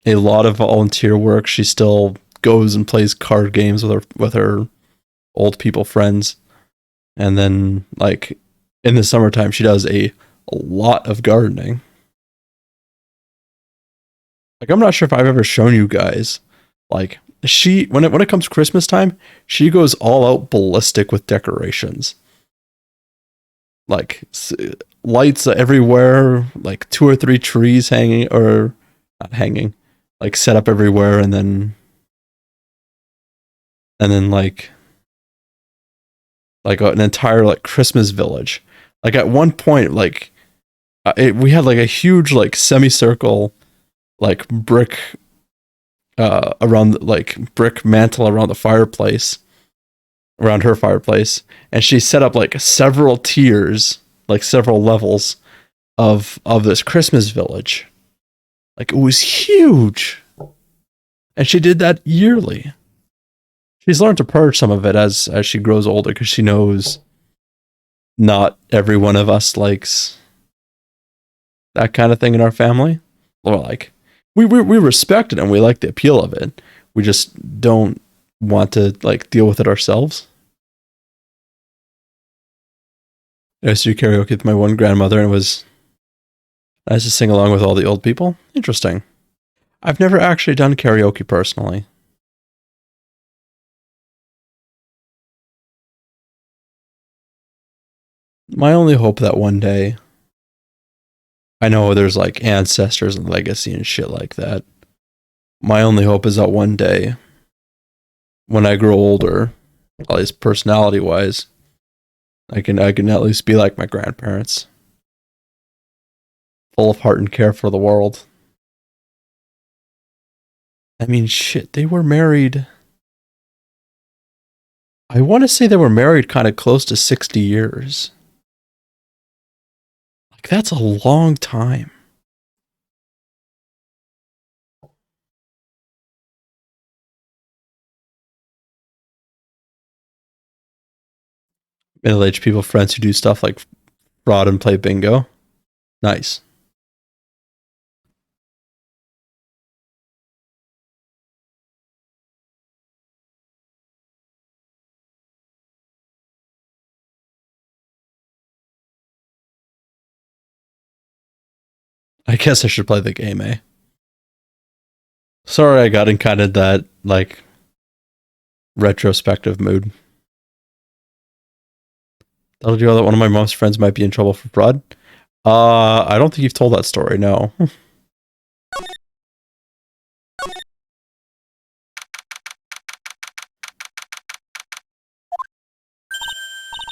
a lot of volunteer work. She still goes and plays card games with her old people friends. And then like in the summertime she does a lot of gardening. Like I'm not sure if I've ever shown you guys like she when it comes Christmas time, she goes all out ballistic with decorations. Like lights everywhere, like two or three trees hanging or not hanging, like set up everywhere and then like an entire like Christmas village. Like at one point like we had like a huge like semicircle like brick around like brick mantle around the fireplace around her fireplace, and she set up like several tiers like several levels of this Christmas village. Like it was huge, and she did that yearly. She's learned to purge some of it as she grows older because she knows not every one of us likes that kind of thing in our family. Or like we respect it and we like the appeal of it. We just don't want to like deal with it ourselves. I used to do karaoke with my one grandmother and it was nice to sing along with all the old people. Interesting. I've never actually done karaoke personally. My only hope that one day I know there's like ancestors and legacy and shit like that. My only hope is that one day when I grow older, at least personality wise, I can at least be like my grandparents, full of heart and care for the world. I mean, shit, they were married I want to say they were married kind of close to 60 years. Like, that's a long time. Middle-aged people, friends who do stuff like fraud and play bingo. Nice. I guess I should play the game, eh? Sorry, I got in kind of that, like, retrospective mood. Told you that one of my mom's friends might be in trouble for fraud. I don't think you've told that story, no.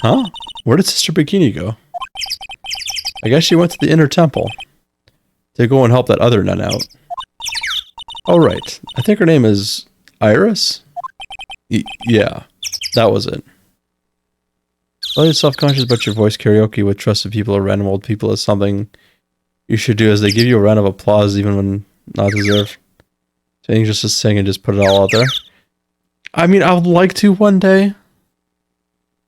Huh? Where did Sister Bikini go? I guess she went to the inner temple to go and help that other nun out. Oh, right. I think her name is Iris? Yeah, that was it. While you're self-conscious about your voice karaoke with trusted people or random old people is something you should do, as they give you a round of applause even when not deserved. Saying just to sing and just put it all out there. I mean, I would like to one day,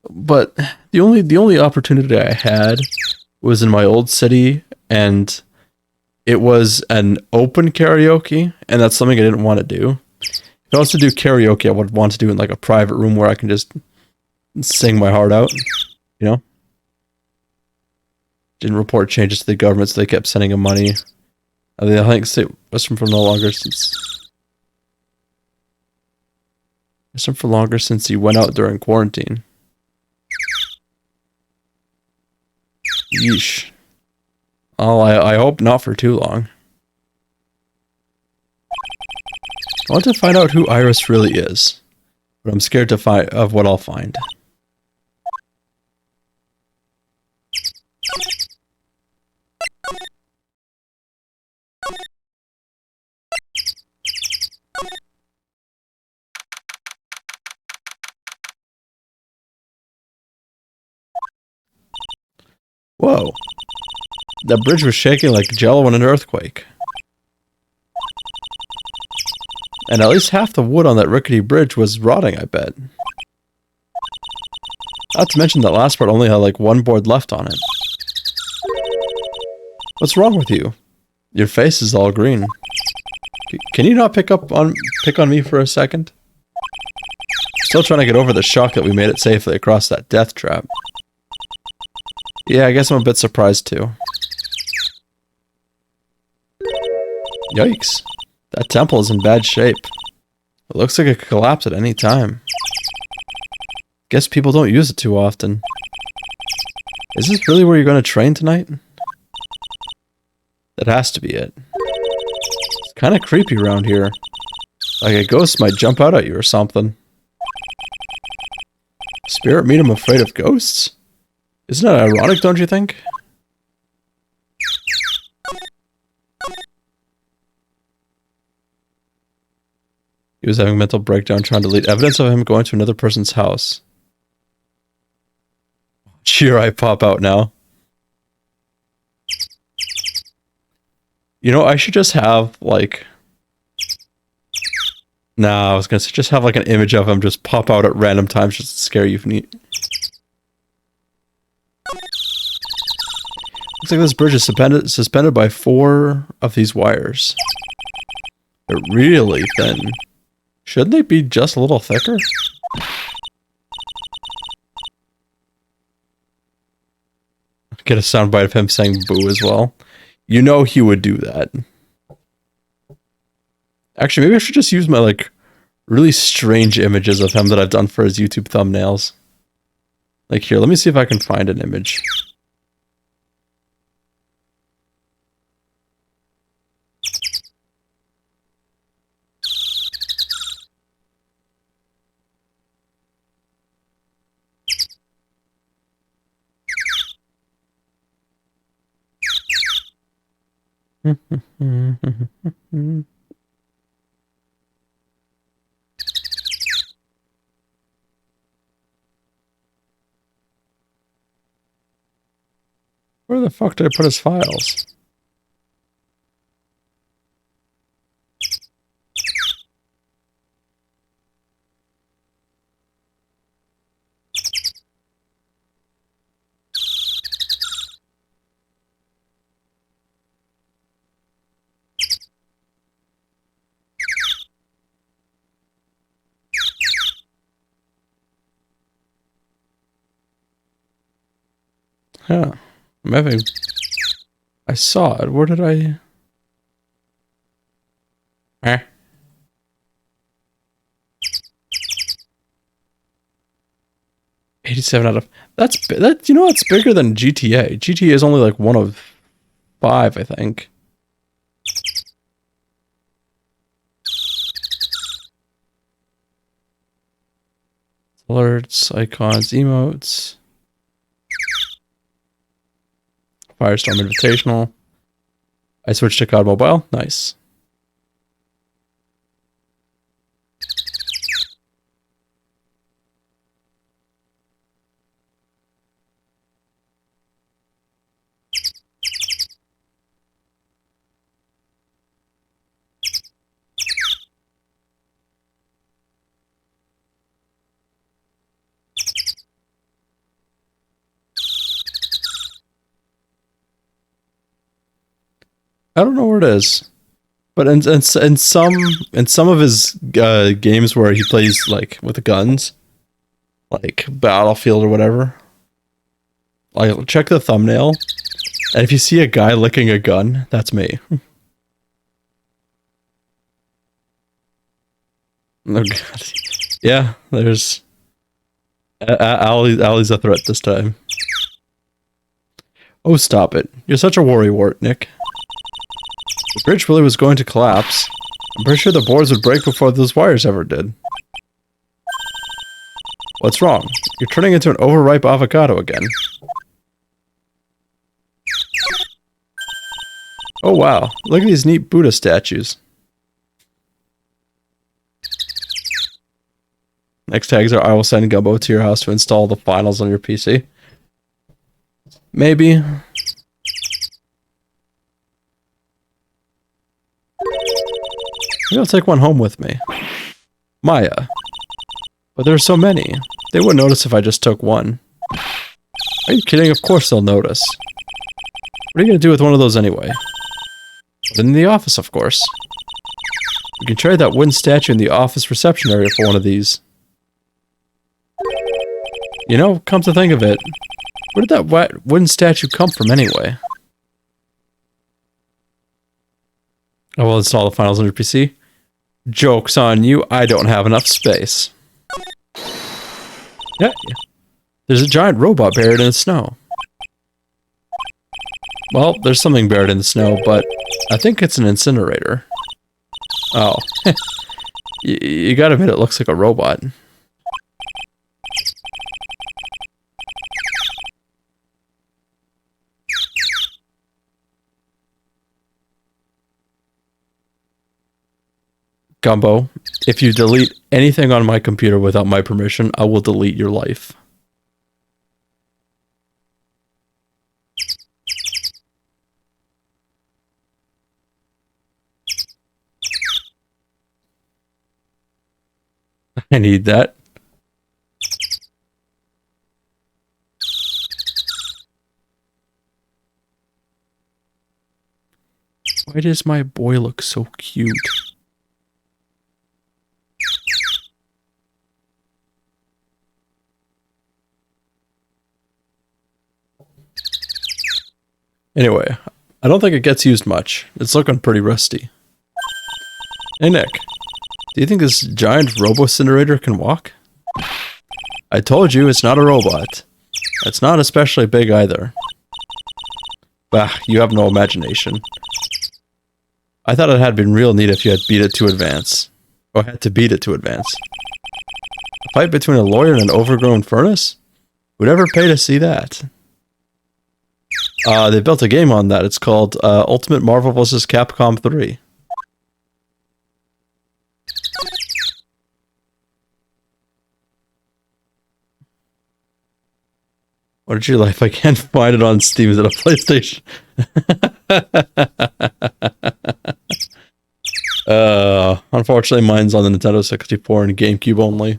but the only opportunity I had was in my old city, and it was an open karaoke, and that's something I didn't want to do. If I was to do karaoke, I would want to do it in like a private room where I can just sing my heart out, you know? Didn't report changes to the government, so they kept sending him money. I think State Western for no longer since Western for longer since he went out during quarantine. Yeesh. Oh, I hope not for too long. I want to find out who Iris really is, but I'm scared of what I'll find. Whoa. That bridge was shaking like jello in an earthquake. And at least half the wood on that rickety bridge was rotting, I bet. Not to mention that last part only had like one board left on it. What's wrong with you? Your face is all green. Can you not pick on me for a second? Still trying to get over the shock that we made it safely across that death trap. Yeah, I guess I'm a bit surprised too. Yikes. That temple is in bad shape. It looks like it could collapse at any time. Guess people don't use it too often. Is this really where you're going to train tonight? That has to be it. It's kind of creepy around here. Like a ghost might jump out at you or something. Spirit medium afraid of ghosts? Isn't that ironic, don't you think? He was having a mental breakdown trying to delete evidence of him going to another person's house. Cheer, I pop out now. You know, I should just have, like... Nah, I was gonna say, just have, like, an image of him just pop out at random times just to scare you if you need. Looks like this bridge is suspended by 4 of these wires. They're really thin. Shouldn't they be just a little thicker? Get a soundbite of him saying boo as well. You know he would do that. Actually, maybe I should just use my, like, really strange images of him that I've done for his YouTube thumbnails. Like, here, let me see if I can find an image. Where the fuck did I put his files? Yeah. I'm having... I saw it. Where did I... Eh? 87 out of... That, you know, that's bigger than GTA. GTA is only like 1 of 5, I think. Alerts, icons, emotes. Firestorm Invitational. I switched to COD Mobile. Nice. I don't know where it is, but in some of his games where he plays like with guns, like Battlefield or whatever, like check the thumbnail, and if you see a guy licking a gun, that's me. Oh god, yeah. There's Ali's a threat this time. Oh, stop it! You're such a worrywart, Nick. The bridge really was going to collapse. I'm pretty sure the boards would break before those wires ever did. What's wrong? You're turning into an overripe avocado again. Oh wow, look at these neat Buddha statues. Next tags are I will send Gumbo to your house to install the finals on your PC. Maybe. Maybe I'll take one home with me. Maya. But there are so many. They wouldn't notice if I just took one. Are you kidding? Of course they'll notice. What are you going to do with one of those anyway? Put it in the office, of course. We can trade that wooden statue in the office reception area for one of these. You know, come to think of it, where did that wooden statue come from anyway? I will install the finals on your PC. Joke's on you, I don't have enough space. Yeah, there's a giant robot buried in the snow. Well, there's something buried in the snow, but I think it's an incinerator. Oh. You gotta admit it looks like a robot. Gumbo, if you delete anything on my computer without my permission, I will delete your life. I need that. Why does my boy look so cute? Anyway, I don't think it gets used much. It's looking pretty rusty. Hey Nick, do you think this giant robo-incinerator can walk? I told you it's not a robot. It's not especially big either. Bah, you have no imagination. I thought it had been real neat if you had beat it to advance. Or had to beat it to advance. A fight between a lawyer and an overgrown furnace? Who'd ever pay to see that? They built a game on that. It's called Ultimate Marvel vs. Capcom 3. What did you like? I can't find it on Steam. Is it a PlayStation? Unfortunately, mine's on the Nintendo 64 and GameCube only.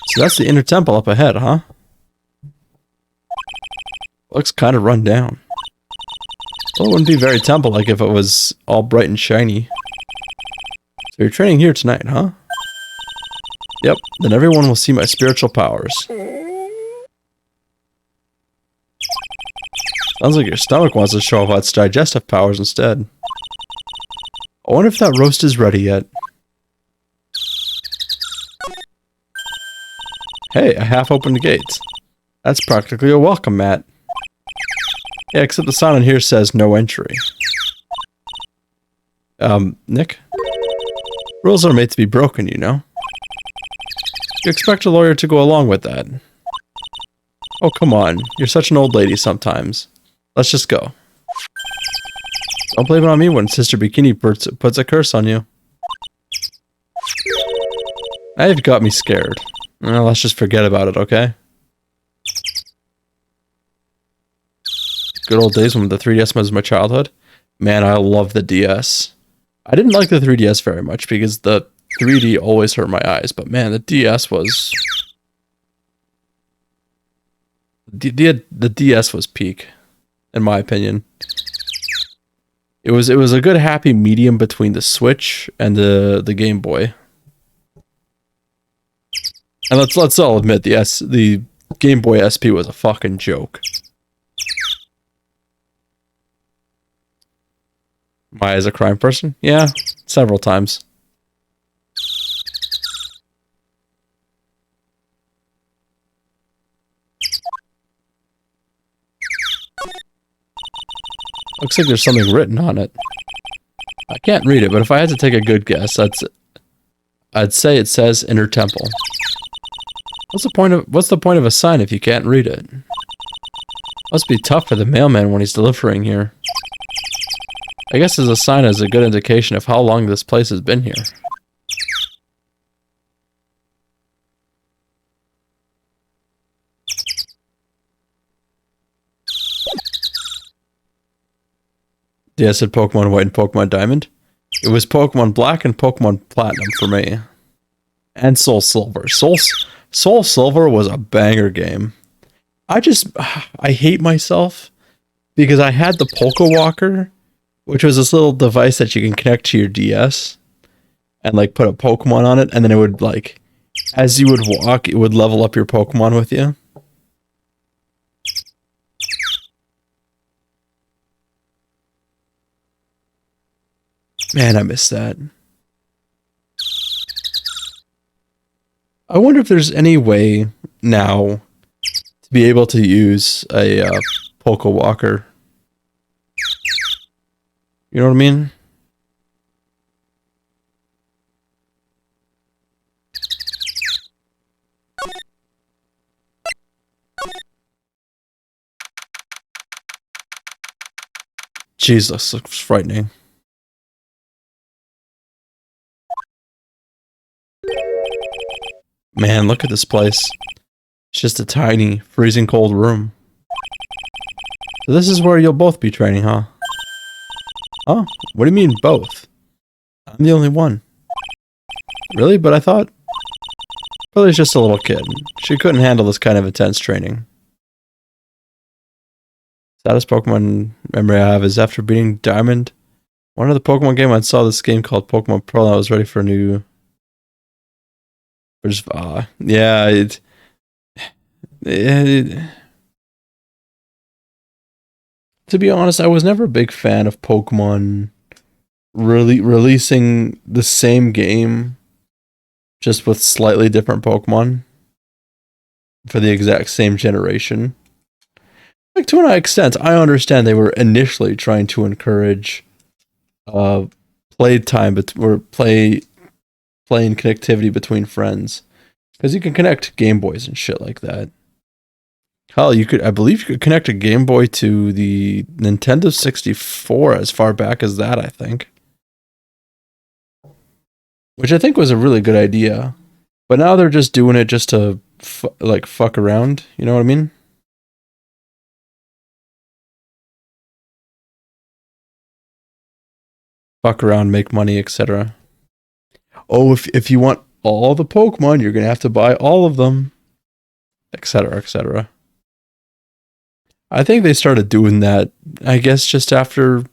So that's the inner temple up ahead, huh? Looks kind of run down. Well, it wouldn't be very temple-like if it was all bright and shiny. So you're training here tonight, huh? Yep, then everyone will see my spiritual powers. Sounds like your stomach wants to show off its digestive powers instead. I wonder if that roast is ready yet. Hey, I half-opened gates. That's practically a welcome mat. Yeah, except the sign on here says no entry. Nick? Rules are made to be broken, you know. You expect a lawyer to go along with that. Oh, come on. You're such an old lady sometimes. Let's just go. Don't blame it on me when Sister Bikini puts a curse on you. Now you've got me scared. Well, let's just forget about it, okay? Good old days when the 3DS was my childhood. Man, I love the DS. I didn't like the 3DS very much because the 3D always hurt my eyes, but man, the DS was... The DS was peak, in my opinion. It was a good happy medium between the Switch and the Game Boy. And let's all admit the Game Boy SP was a fucking joke. Am I as a crime person? Yeah, several times. Looks like there's something written on it. I can't read it, but if I had to take a good guess, I'd say it says Inner Temple. What's the point of a sign if you can't read it? Must be tough for the mailman when he's delivering here. I guess as a sign is a good indication of how long this place has been here. Yeah, I said Pokemon White and Pokemon Diamond. It was Pokemon Black and Pokemon Platinum for me. And Soul Silver. Soul Silver was a banger game. I hate myself because I had the Poké Walker, which was this little device that you can connect to your DS and like put a Pokemon on it, and then it would like, as you would walk, it would level up your Pokemon with you. Man, I miss that. I wonder if there's any way now to be able to use a Poké Walker. You know what I mean? Jesus, looks frightening. Man, look at this place. It's just a tiny, freezing cold room. So this is where you'll both be training, huh? Oh, what do you mean both? I'm the only one. Really? But I thought... Lily's just a little kid. She couldn't handle this kind of intense training. Saddest Pokemon memory I have is after beating Diamond. One of the Pokemon game I saw this game called Pokemon Pearl and I was ready for a new... yeah, to be honest, I was never a big fan of Pokemon really releasing the same game just with slightly different Pokemon for the exact same generation. Like, to an extent, I understand they were initially trying to encourage playtime or playing connectivity between friends, because you can connect Game Boys and shit like that. Hell, you could, I believe you could connect a Game Boy to the Nintendo 64 as far back as that, I think. Which I think was a really good idea. But now they're just doing it just to, like, fuck around. You know what I mean? Fuck around, make money, etc. Oh, if you want all the Pokemon, you're going to have to buy all of them, etc., etc. I think they started doing that, I guess, just after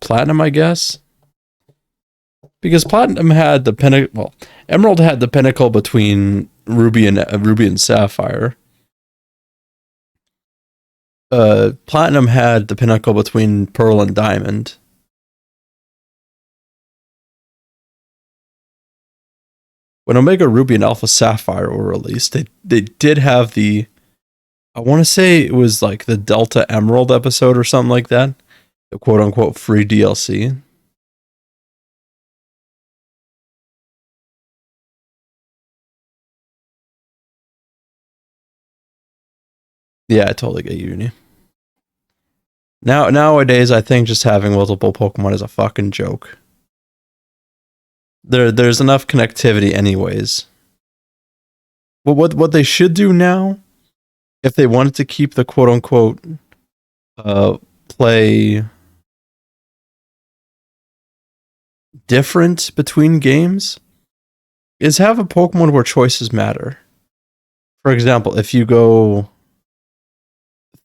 Platinum, I guess. Because Platinum had the pinnacle, well, Emerald had the pinnacle between Ruby and Sapphire. Platinum had the pinnacle between Pearl and Diamond. When Omega Ruby and Alpha Sapphire were released, they did have the, I want to say it was like the Delta Emerald episode or something like that, the quote unquote free DLC. Yeah, I totally get you, Uni. Nowadays, I think just having multiple Pokemon is a fucking joke. There's enough connectivity, anyways. But what they should do now, if they wanted to keep the quote unquote play different between games, is have a Pokemon where choices matter. For example, if you go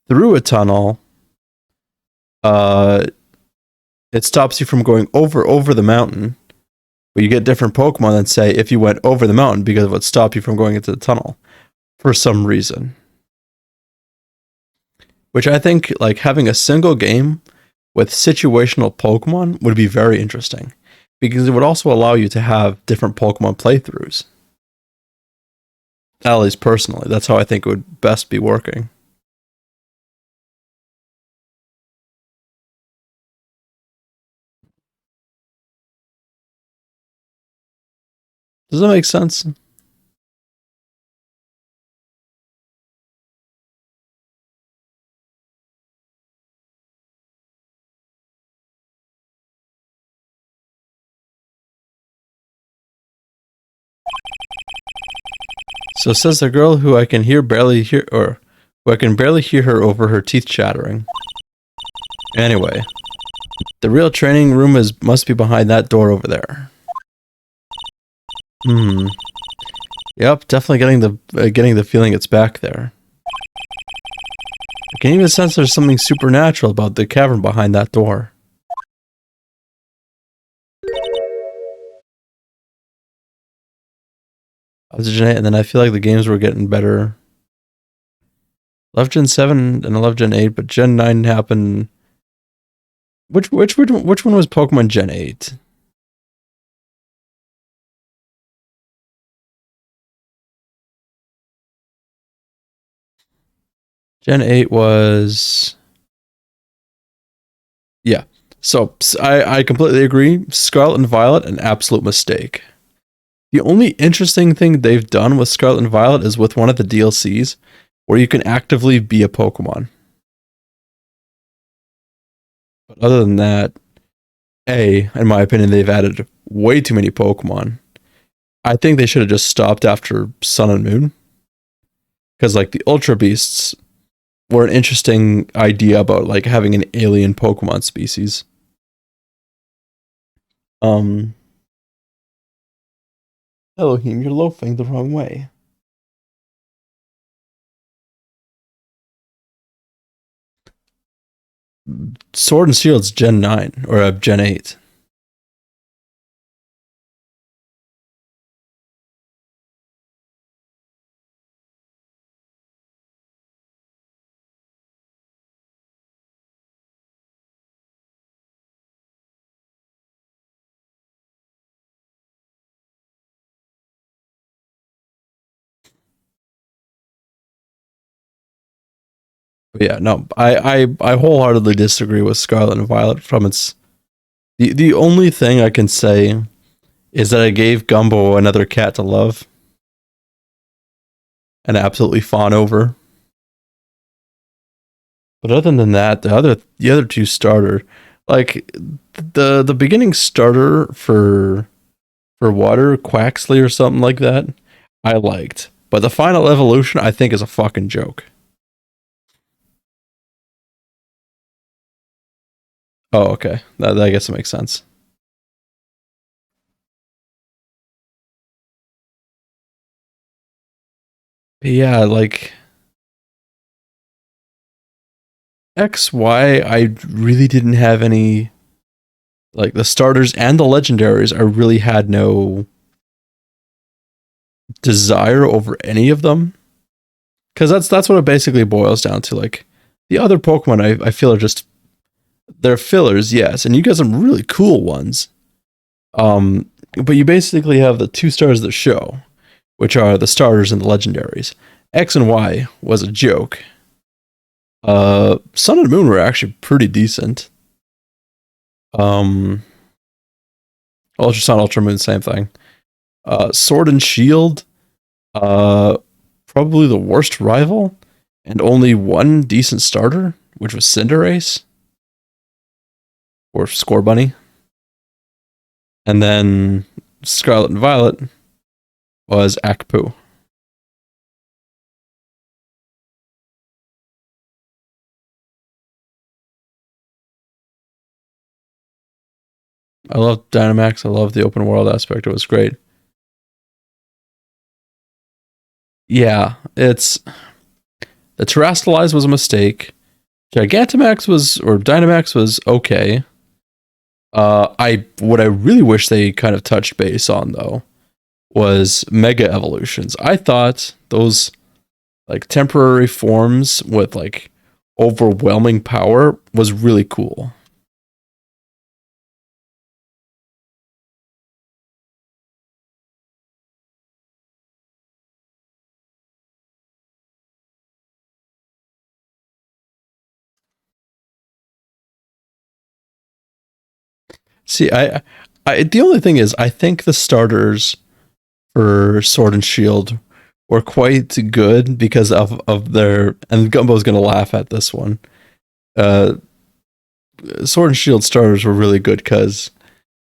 through a tunnel, it stops you from going over the mountain, but you get different Pokemon that say if you went over the mountain because it would stop you from going into the tunnel for some reason. Which I think, like, having a single game with situational Pokemon would be very interesting, because it would also allow you to have different Pokemon playthroughs. At least personally, that's how I think it would best be working. Does that make sense? So says the girl who I can who I can barely hear her over her teeth chattering. Anyway, the real training room must be behind that door over there. Hmm. Yep, definitely getting the feeling it's back there. I can even sense there's something supernatural about the cavern behind that door. I was Gen 8, and then I feel like the games were getting better. Love Gen 7 and I love Gen 8, but Gen 9 happened. Which one was Pokemon Gen 8? Gen 8 was, yeah. So I completely agree. Scarlet and Violet, an absolute mistake. The only interesting thing they've done with Scarlet and Violet is with one of the DLCs where you can actively be a Pokemon. But other than that, in my opinion, they've added way too many Pokemon. I think they should have just stopped after Sun and Moon. Because, like, the Ultra Beasts were an interesting idea about, like, having an alien Pokemon species. Elohim, you're loafing the wrong way. Sword and Shield's Gen 9, or Gen 8. But yeah, no, I wholeheartedly disagree with Scarlet and Violet from its. The only thing I can say is that I gave Gumbo another cat to love and absolutely fawn over. But other than that, the other two starter, like the beginning starter for water, Quaxley or something like that, I liked. But the final evolution, I think, is a fucking joke. Oh, okay. That I guess it makes sense. But yeah, like XY, I really didn't have any, like the starters and the legendaries. I really had no desire over any of them, because that's what it basically boils down to. Like the other Pokemon, I feel are just, they're fillers, yes, and you got some really cool ones. But you basically have the two stars of the show, which are the starters and the legendaries. X and Y was a joke. Sun and Moon were actually pretty decent. Um, Ultra Sun, Ultra Moon, same thing. Sword and Shield, uh, probably the worst rival, and only one decent starter, which was Cinderace or Scorbunny. And then Scarlet and Violet was Akpu. I love Dynamax. I love the open world aspect. It was great. Yeah, it's the Terrastalize was a mistake. Gigantamax was, or Dynamax was okay. I what I really wish they kind of touched base on though was Mega Evolutions. I thought those like temporary forms with like overwhelming power was really cool. See, I the only thing is I think the starters for Sword and Shield were quite good because of their, and Gumbo's gonna laugh at this one. Uh, Sword and Shield starters were really good because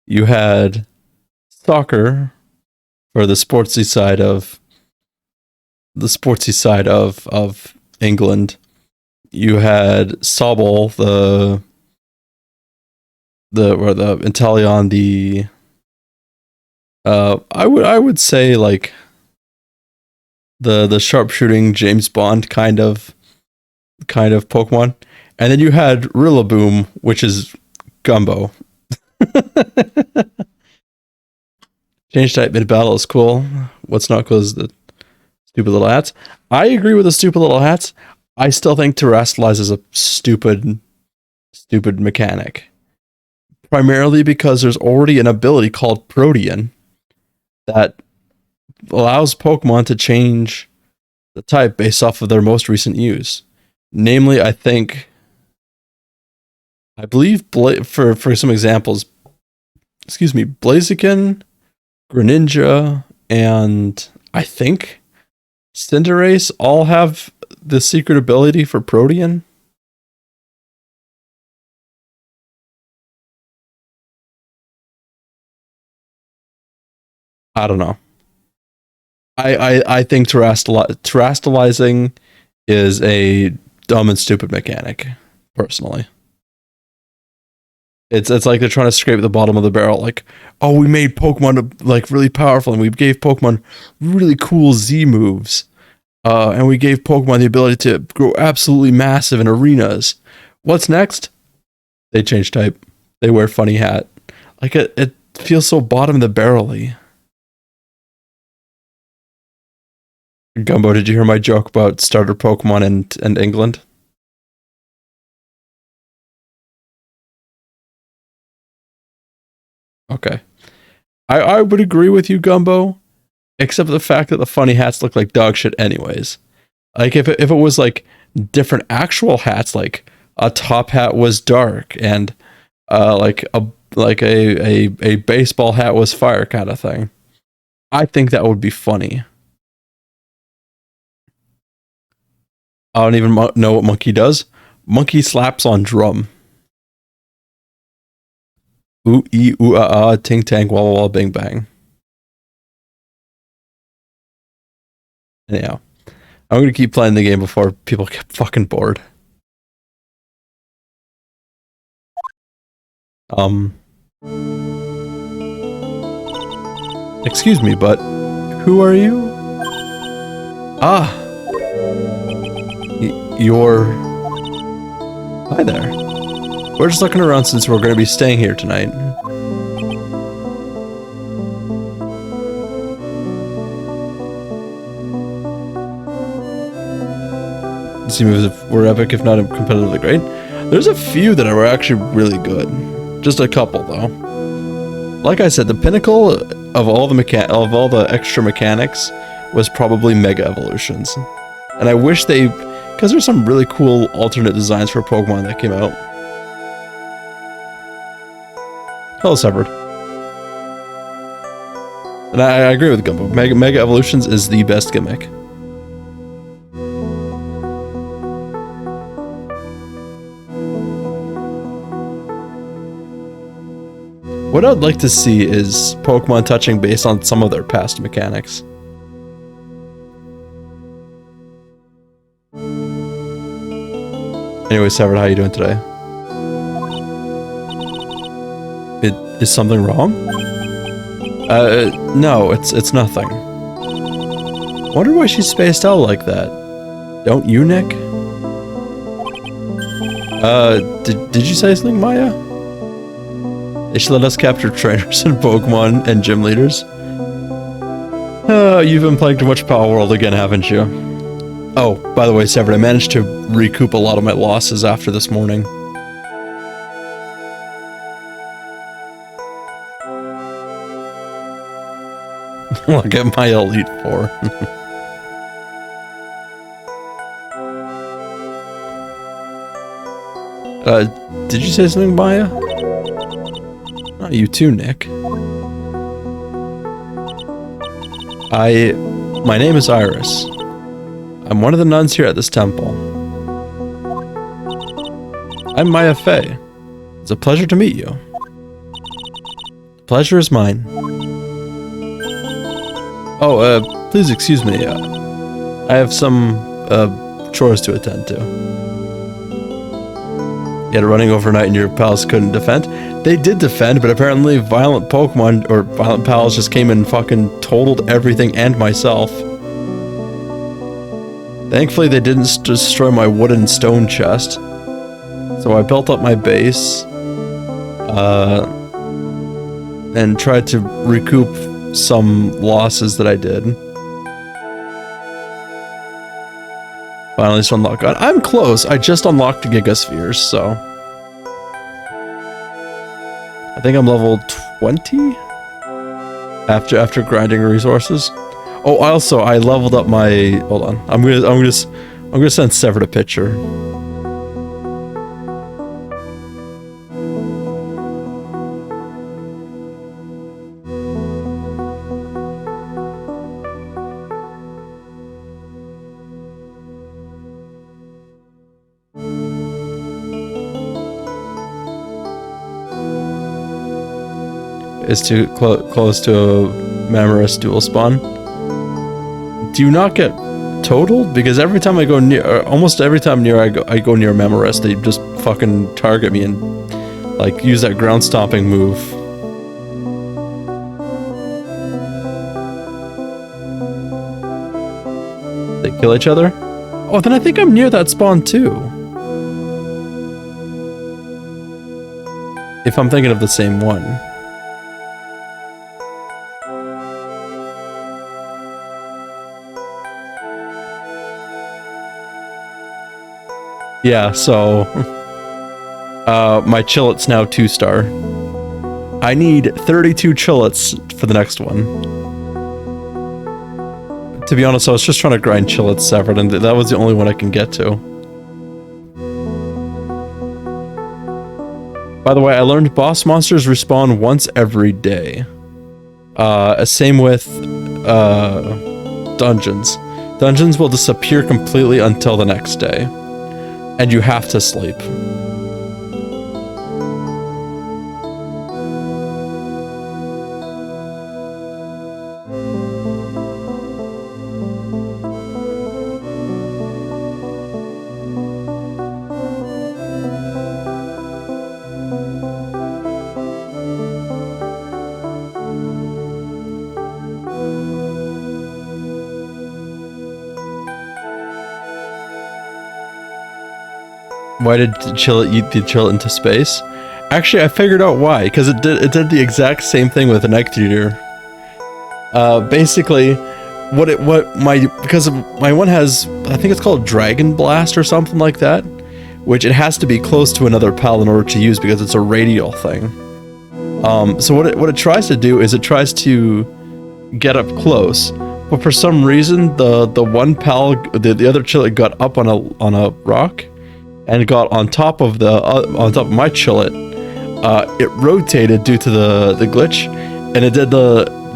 you had soccer for the sportsy side of England. You had Sobble, the Inteleon, the I would say like the sharpshooting James Bond kind of Pokemon. And then you had Rillaboom, which is Gumbo. Change type mid battle is cool. What's not cool is the stupid little hats. I agree with the stupid little hats. I still think Terrastalize is a stupid mechanic. Primarily because there's already an ability called Protean that allows Pokemon to change the type based off of their most recent use. Namely, I believe for some examples, excuse me, Blaziken, Greninja, and I think Cinderace all have the secret ability for Protean. I don't know. I think terrastalizing is a dumb and stupid mechanic, personally. It's like they're trying to scrape the bottom of the barrel. Like, oh, we made Pokemon like really powerful, and we gave Pokemon really cool Z moves, and we gave Pokemon the ability to grow absolutely massive in arenas. What's next? They change type. They wear funny hat. Like it feels so bottom of the barrel-y. Gumbo, did you hear my joke about starter Pokemon and England? Okay. I would agree with you, Gumbo, except for the fact that the funny hats look like dog shit anyways. Like if it was like different actual hats, like a top hat was dark and like a like a baseball hat was fire kind of thing. I think that would be funny. I don't even know what Monkey does. Monkey slaps on drum. Ooh, ee, ooh, ah, ah, ting, tang, walla, walla, bing, bang. Anyhow, I'm going to keep playing the game before people get fucking bored. Excuse me, but who are you? Ah, you're... Hi there. We're just looking around since we're going to be staying here tonight. It seems as if we're epic, if not competitively great. There's a few that are actually really good. Just a couple, though. Like I said, the pinnacle of all the extra mechanics was probably Mega Evolutions. And I wish they... Because there's some really cool alternate designs for Pokemon that came out. Hello, Severed. And I agree with Gumbo. Mega Evolutions is the best gimmick. What I'd like to see is Pokemon touching base on some of their past mechanics. Anyway, Severed, how you doing today? Is something wrong? No, it's nothing. Wonder why she's spaced out like that. Don't you, Nick? Did you say something, Maya? They should let us capture trainers and Pokemon and gym leaders. You've been playing too much Power World again, haven't you? Oh, by the way, Severed, I managed to recoup a lot of my losses after this morning. Look at my Elite Four. Did you say something, Maya? Not you too, Nick. My name is Iris. I'm one of the nuns here at this temple. I'm Maya Fey. It's a pleasure to meet you. The pleasure is mine. Oh, please excuse me. I have some, chores to attend to. You had a running overnight and your pals couldn't defend? They did defend, but apparently violent Pokemon, or violent pals, just came and fucking totaled everything and myself. Thankfully, they didn't destroy my wooden stone chest. So I built up my base, and tried to recoup some losses that I did. Finally just unlocked. I'm close. I just unlocked the Gigaspheres, so... I think I'm level 20? After grinding resources. Oh, also, I leveled up my... Hold on. I'm gonna send Severed a picture. Is too close to a Mamorous dual spawn. Do you not get totaled? Because every time I go near, almost every time I go near Mamorous, they just fucking target me and like use that ground stomping move. They kill each other? Oh, then I think I'm near that spawn too. If I'm thinking of the same one. Yeah, so... my Chillet's now 2-star. I need 32 Chillets for the next one. To be honest, I was just trying to grind Chillet's Severed, and that was the only one I can get to. By the way, I learned boss monsters respawn once every day. Same with dungeons. Dungeons will disappear completely until the next day. And you have to sleep. Why did Chillet eat the Chillet into space? Actually, I figured out why, because it did the exact same thing with an Ectheater. Basically, because my one has, I think it's called Dragon Blast or something like that, which it has to be close to another pal in order to use because it's a radial thing. So what it tries to do is it tries to get up close, but for some reason the one pal, the other Chillet got up on a rock and got on top of my Chillet. It rotated due to the glitch, and it did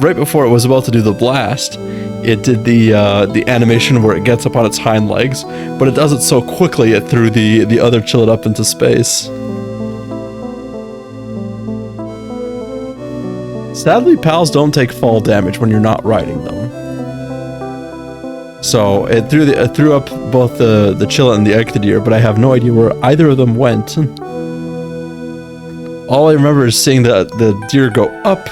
right before it was about to do the blast, it did the animation where it gets up on its hind legs, but it does it so quickly it threw the other Chillet up into space. Sadly, pals don't take fall damage when you're not riding them. So it threw up both the Chillet and the Ectheater, but I have no idea where either of them went. All I remember is seeing the deer go up,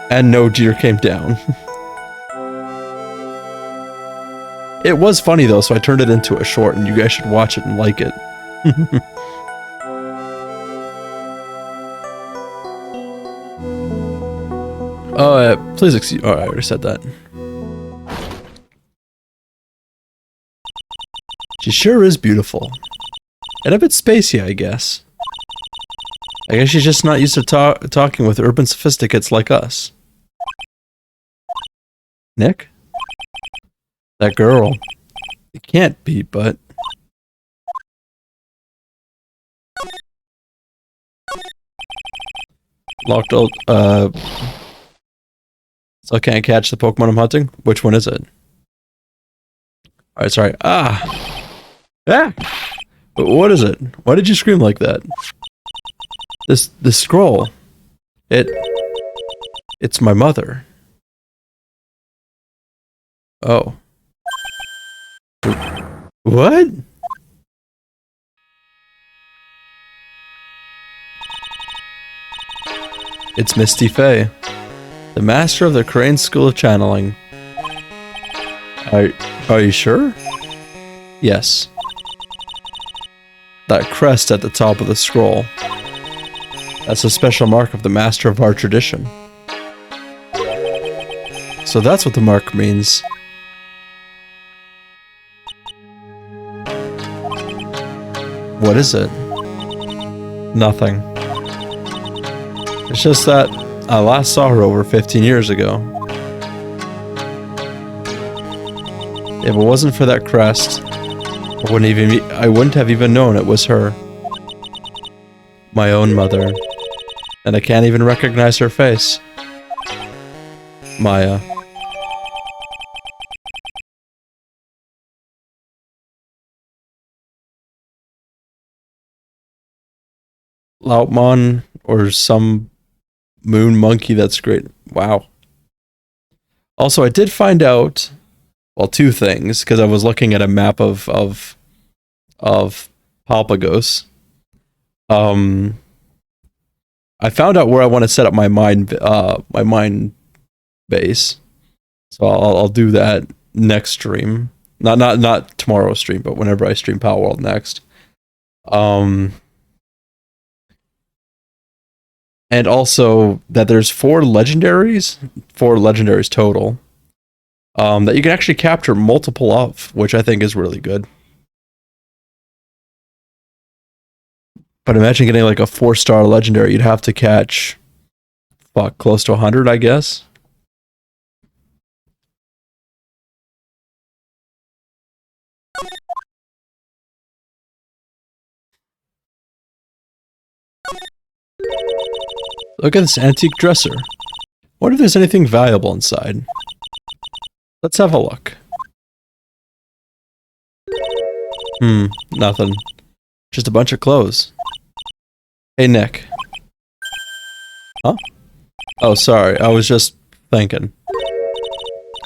and no deer came down. It was funny though, so I turned it into a short, and you guys should watch it and like it. Please excuse. Oh, I already said that. She sure is beautiful. And a bit spacey, I guess. I guess she's just not used to talking with urban sophisticates like us. Nick? That girl. It can't be, but... Locked out, So can't catch the Pokemon I'm hunting? Which one is it? Alright, sorry. Ah! What is it? Why did you scream like that? This scroll. It's my mother. Oh. What? It's Misty Faye, the master of the Crane School of Channeling. Are you sure? Yes. That crest at the top of the scroll. That's a special mark of the master of our tradition. So that's what the mark means. What is it? Nothing. It's just that I last saw her over 15 years ago. If it wasn't for that crest, I wouldn't have even known it was her. My own mother. And I can't even recognize her face. Maya. Lautmon or some moon monkey, that's great. Wow. Also, I did find out, well, two things, because I was looking at a map of Palpagos. I found out where I want to set up my mind base. So I'll do that next stream. Not tomorrow's stream, but whenever I stream Power World next. And also that there's 4 legendaries total, that you can actually capture multiple of, which I think is really good. But imagine getting like a 4-star legendary, you'd have to catch, fuck, close to 100, I guess. Look at this antique dresser. Wonder if there's anything valuable inside. Let's have a look. Nothing. Just a bunch of clothes. Hey, Nick. Huh? Oh, sorry. I was just thinking.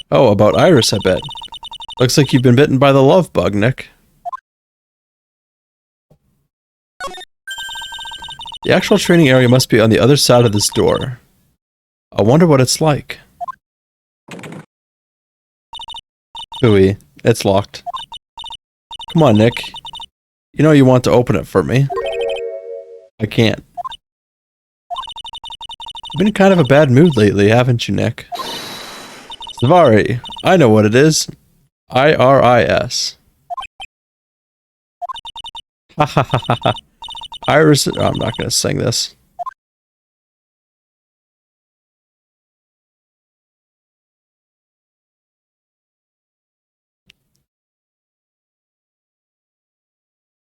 Oh, about Iris, I bet. Looks like you've been bitten by the love bug, Nick. The actual training area must be on the other side of this door. I wonder what it's like. Ooey, it's locked. Come on, Nick. You know you want to open it for me. I can't. You've been in kind of a bad mood lately, haven't you, Nick? Savari, I know what it is. IRIS. Ha ha ha ha ha. Iris. Oh, I'm not going to sing this.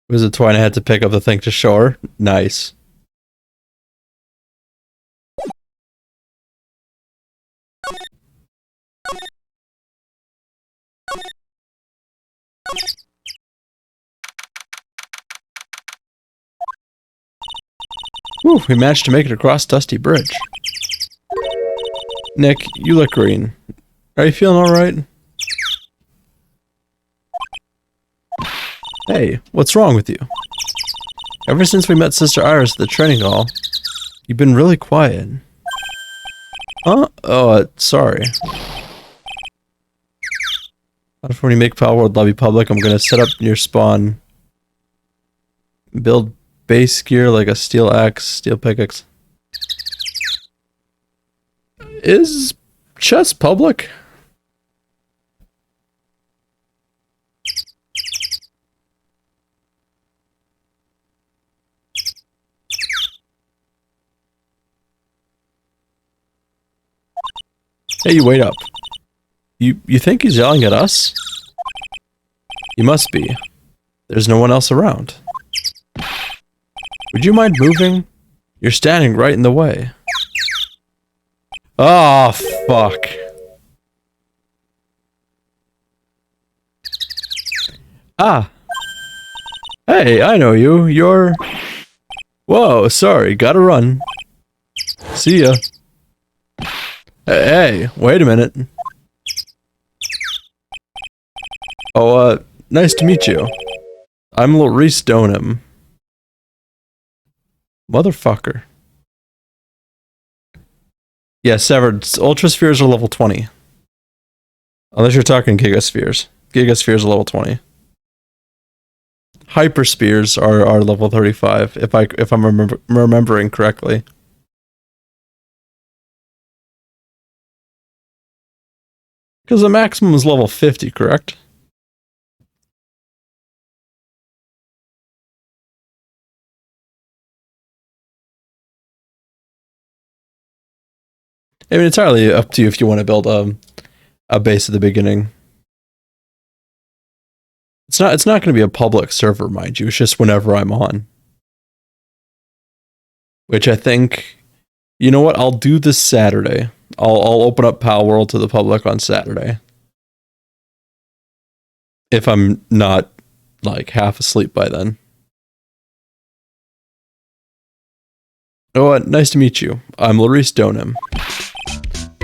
Was it Twine I had to pick up the thing to show her? Nice. Whew, we managed to make it across Dusty Bridge. Nick, you look green. Are you feeling alright? Hey, what's wrong with you? Ever since we met Sister Iris at the training hall, you've been really quiet. Huh? Oh, sorry. When you make Palworld Lobby public, I'm gonna set up your spawn. Build base gear like a steel axe, steel pickaxe. Is chess public? Hey, you wait up. You think he's yelling at us? He must be. There's no one else around. Would you mind moving? You're standing right in the way. Oh, fuck. Ah. Hey, I know you. You're... Whoa, sorry. Gotta run. See ya. Hey, wait a minute. Oh, nice to meet you. I'm Loree Stoneham. Motherfucker. Yeah, Severed. Ultraspheres are level 20. Unless you're talking Gigaspheres. Gigaspheres are level 20. Hyperspheres are level 35, if I'm remembering correctly. Because the maximum is level 50, correct? I mean, it's entirely up to you if you want to build a base at the beginning. It's not going to be a public server, mind you. It's just whenever I'm on. Which I think, you know what? I'll do this Saturday. I'll open up Palworld to the public on Saturday. If I'm not like half asleep by then. Oh, nice to meet you. I'm Loree Stoneham.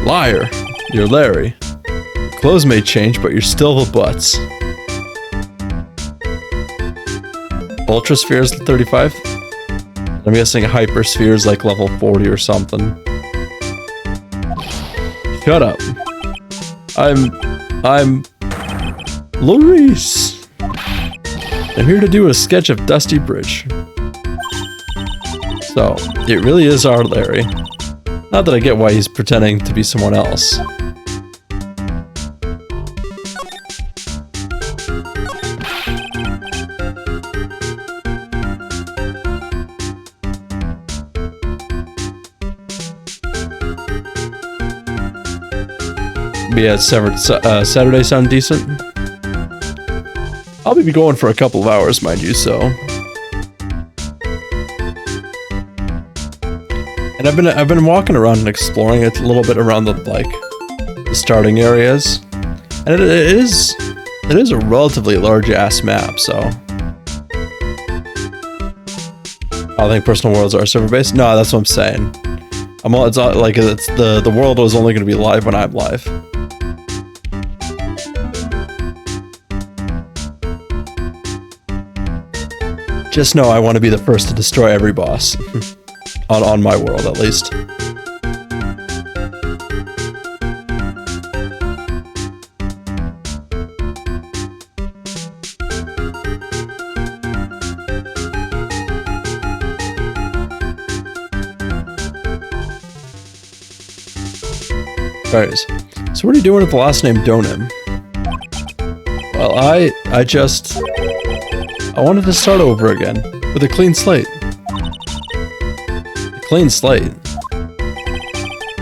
Liar. You're Larry. Clothes may change, but you're still the butts. Ultraspheres 35? I'm guessing Hyperspheres like level 40 or something. Shut up. I'm Loree. I'm here to do a sketch of Dusty Bridge. So, it really is our Larry. Not that I get why he's pretending to be someone else. But yeah, Saturday sound decent? I'll be going for a couple of hours, mind you, so... And And I've been walking around and exploring it a little bit around the starting areas, and it is a relatively large ass map. So I think personal worlds are server based. No, that's what I'm saying. It's not like it's the world is only going to be live when I'm live. Just know I want to be the first to destroy every boss. on my world, at least. Alright, so what are you doing with the last name Donim? Well, I wanted to start over again with a clean slate. A clean slate.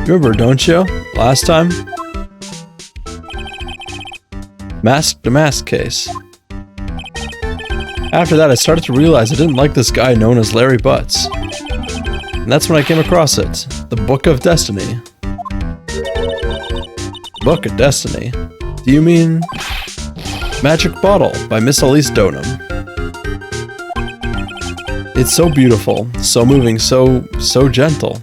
Remember, don't you? Last time? Mask to mask case. After that, I started to realize I didn't like this guy known as Larry Butts. And that's when I came across it. The Book of Destiny. Book of Destiny? Do you mean Magic Bottle by Miss Elise Donham? It's so beautiful, so moving, so gentle.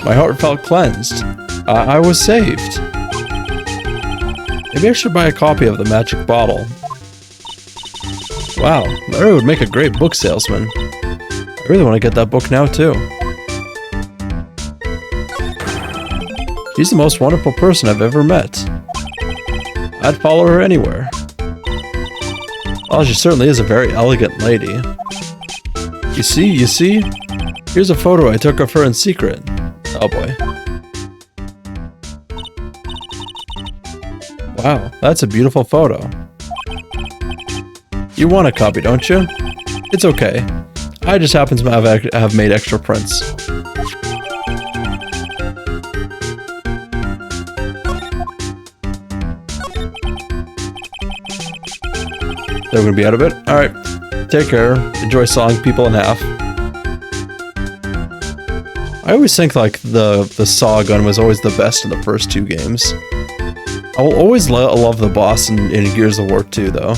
My heart felt cleansed. I was saved. Maybe I should buy a copy of the Magic Bottle. Wow, Larry would make a great book salesman. I really want to get that book now too. She's the most wonderful person I've ever met. I'd follow her anywhere. Oh, she certainly is a very elegant lady. You see? Here's a photo I took of her in secret. Oh boy. Wow, that's a beautiful photo. You want a copy, don't you? It's okay. I just happen to have made extra prints. They're gonna be out of it? Alright. Take care. Enjoy sawing people in half. I always think like the saw gun was always the best in the first two games. I will always love the boss in Gears of War 2 though.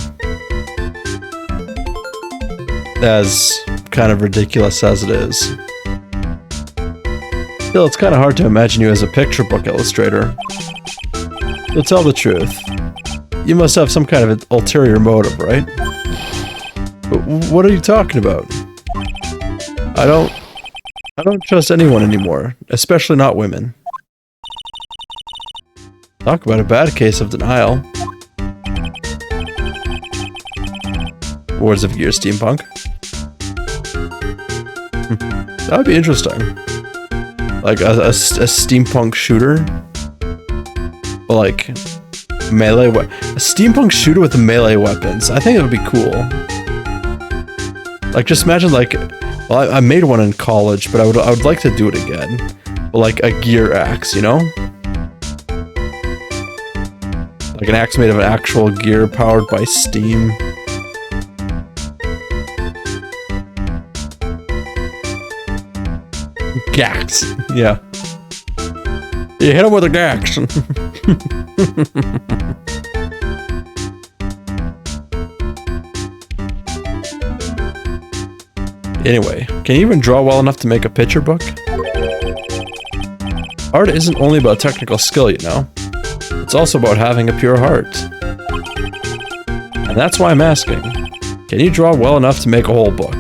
As kind of ridiculous as it is. Still, it's kind of hard to imagine you as a picture book illustrator. You'll tell the truth. You must have some kind of an ulterior motive, right? What are you talking about? I don't trust anyone anymore, especially not women. Talk about a bad case of denial. Words of Gear Steampunk. That would be interesting. Like a steampunk shooter. But like melee a steampunk shooter with melee weapons. I think it would be cool. Like just imagine like, well, I made one in college, but I would like to do it again. But like a gear axe, you know? Like an axe made of an actual gear powered by steam. Gax. Yeah. You hit him with a gax. Anyway, can you even draw well enough to make a picture book? Art isn't only about technical skill, you know. It's also about having a pure heart. And that's why I'm asking. Can you draw well enough to make a whole book?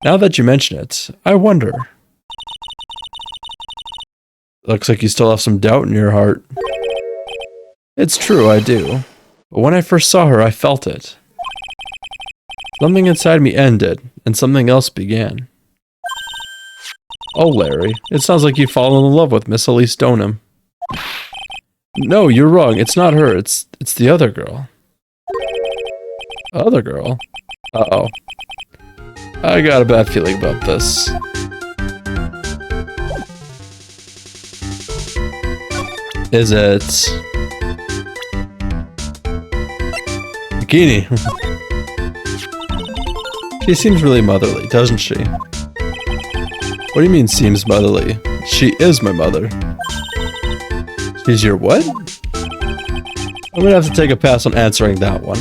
Now that you mention it, I wonder. Looks like you still have some doubt in your heart. It's true, I do. But when I first saw her, I felt it. Something inside me ended, and something else began. Oh, Larry, it sounds like you've fallen in love with Miss Elise Donham. No, you're wrong. It's not her. It's the other girl. Other girl? Uh-oh. I got a bad feeling about this. Is it... Bikini? She seems really motherly, doesn't she? What do you mean seems motherly? She is my mother. She's your what? I'm gonna have to take a pass on answering that one.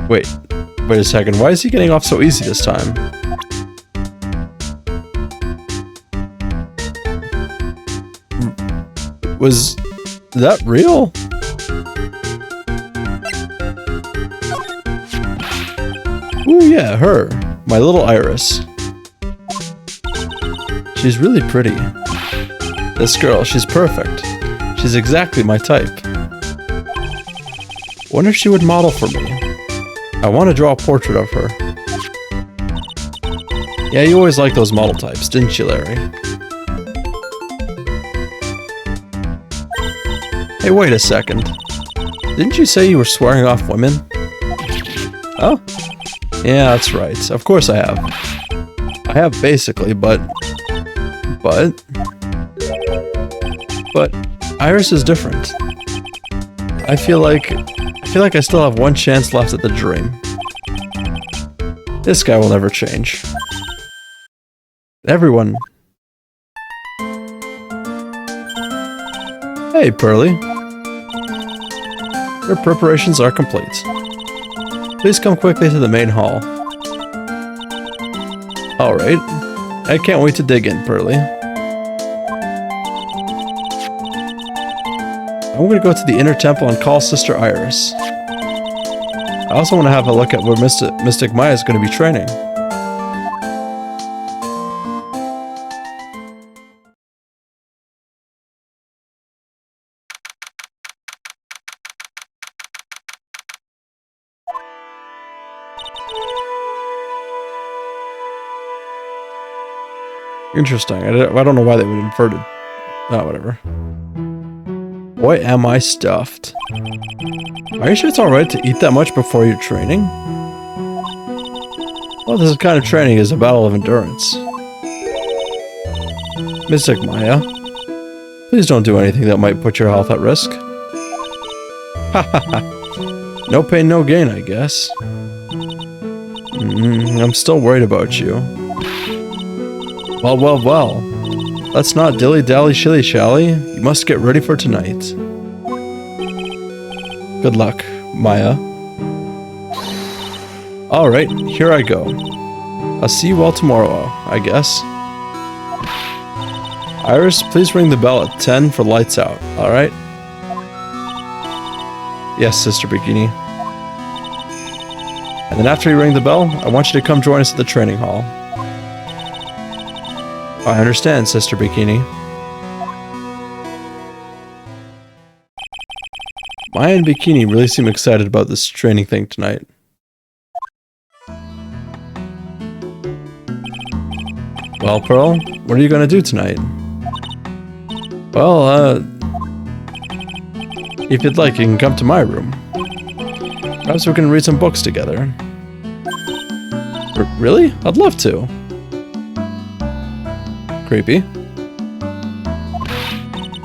Wait a second, why is he getting off so easy this time? Was that real? Ooh yeah, her. My little Iris. She's really pretty. This girl, she's perfect. She's exactly my type. Wonder if she would model for me. I want to draw a portrait of her. Yeah, you always liked those model types, didn't you, Larry? Hey, wait a second. Didn't you say you were swearing off women? Oh? Yeah, that's right. Of course I have. I have basically, but Iris is different. I feel like I still have one chance left at the dream. This guy will never change. Everyone. Hey, Pearly. Your preparations are complete. Please come quickly to the main hall. Alright. I can't wait to dig in, Pearly. I'm gonna go to the inner temple and call Sister Iris. I also want to have a look at where Mystic Maya is going to be training. Interesting. I don't know why they would invert it. Oh, whatever. Boy, am I stuffed. Are you sure it's alright to eat that much before your training? Well, this kind of training is a battle of endurance. Mystic Maya, please don't do anything that might put your health at risk. Hahaha. No pain, no gain, I guess. I'm still worried about you. Well. Let's not dilly-dally shilly-shally. You must get ready for tonight. Good luck, Maya. Alright, here I go. I'll see you all tomorrow, I guess. Iris, please ring the bell at 10 for lights out, alright? Yes, Sister Bikini. And then after you ring the bell, I want you to come join us at the training hall. I understand, Sister Bikini. Maya and Bikini really seem excited about this training thing tonight. Well, Pearl, what are you gonna do tonight? Well, if you'd like, you can come to my room. Perhaps we can read some books together. Really? I'd love to. Creepy.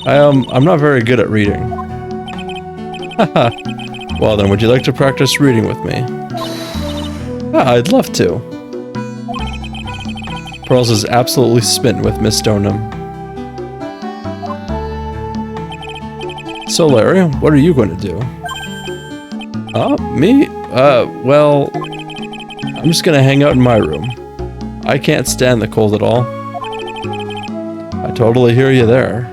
I'm not very good at reading. Haha. Well then, would you like to practice reading with me? Yeah, I'd love to. Pearls is absolutely smitten with Miss Stoneham. So Larry, what are you going to do? Me? Well, I'm just gonna hang out in my room. I can't stand the cold at all. I totally hear you there.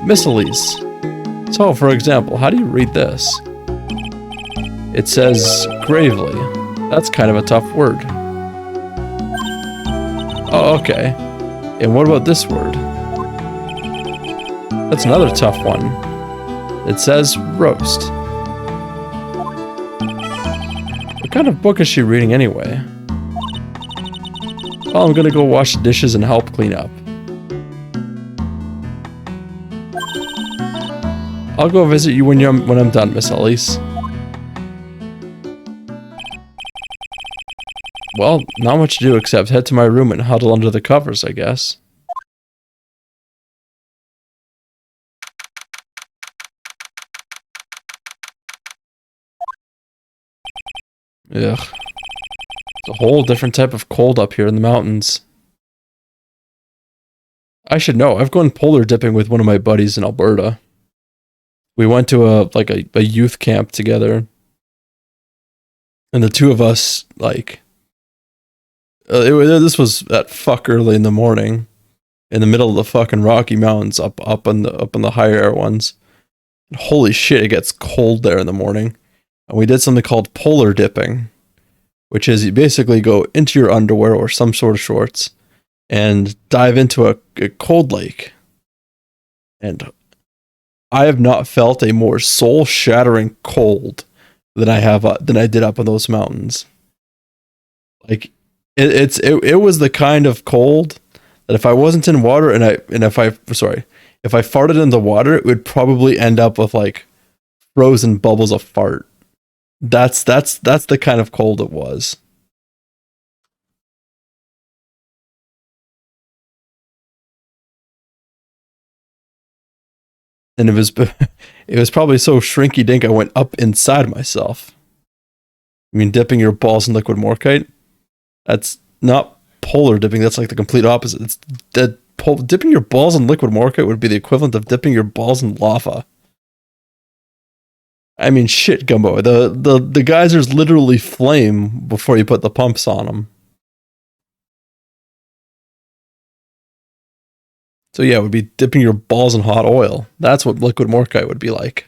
Miss Elise. So, for example, how do you read this? It says, gravely. That's kind of a tough word. Oh, okay. And what about this word? That's another tough one. It says, roast. What kind of book is she reading anyway? Well, I'm gonna go wash the dishes and help clean up. I'll go visit you when I'm done, Miss Elise. Well, not much to do except head to my room and huddle under the covers, I guess. Ugh. It's a whole different type of cold up here in the mountains. I should know. I've gone polar dipping with one of my buddies in Alberta. We went to a youth camp together. And the two of us, like... this was at fuck early in the morning. In the middle of the fucking Rocky Mountains, up on the higher ones. And holy shit, it gets cold there in the morning. And we did something called polar dipping. Which is you basically go into your underwear or some sort of shorts and dive into a cold lake. And I have not felt a more soul-shattering cold than I did up in those mountains. Like it was the kind of cold that if I wasn't in water if I farted in the water, it would probably end up with like frozen bubbles of fart. That's the kind of cold it was. And it was probably so shrinky dink I went up inside myself. I mean, dipping your balls in liquid morkite? That's not polar dipping, that's like the complete opposite. It's dipping your balls in liquid morkite would be the equivalent of dipping your balls in lava. I mean, shit, Gumbo. The geysers literally flame before you put the pumps on them. So yeah, it would be dipping your balls in hot oil. That's what liquid morkite would be like.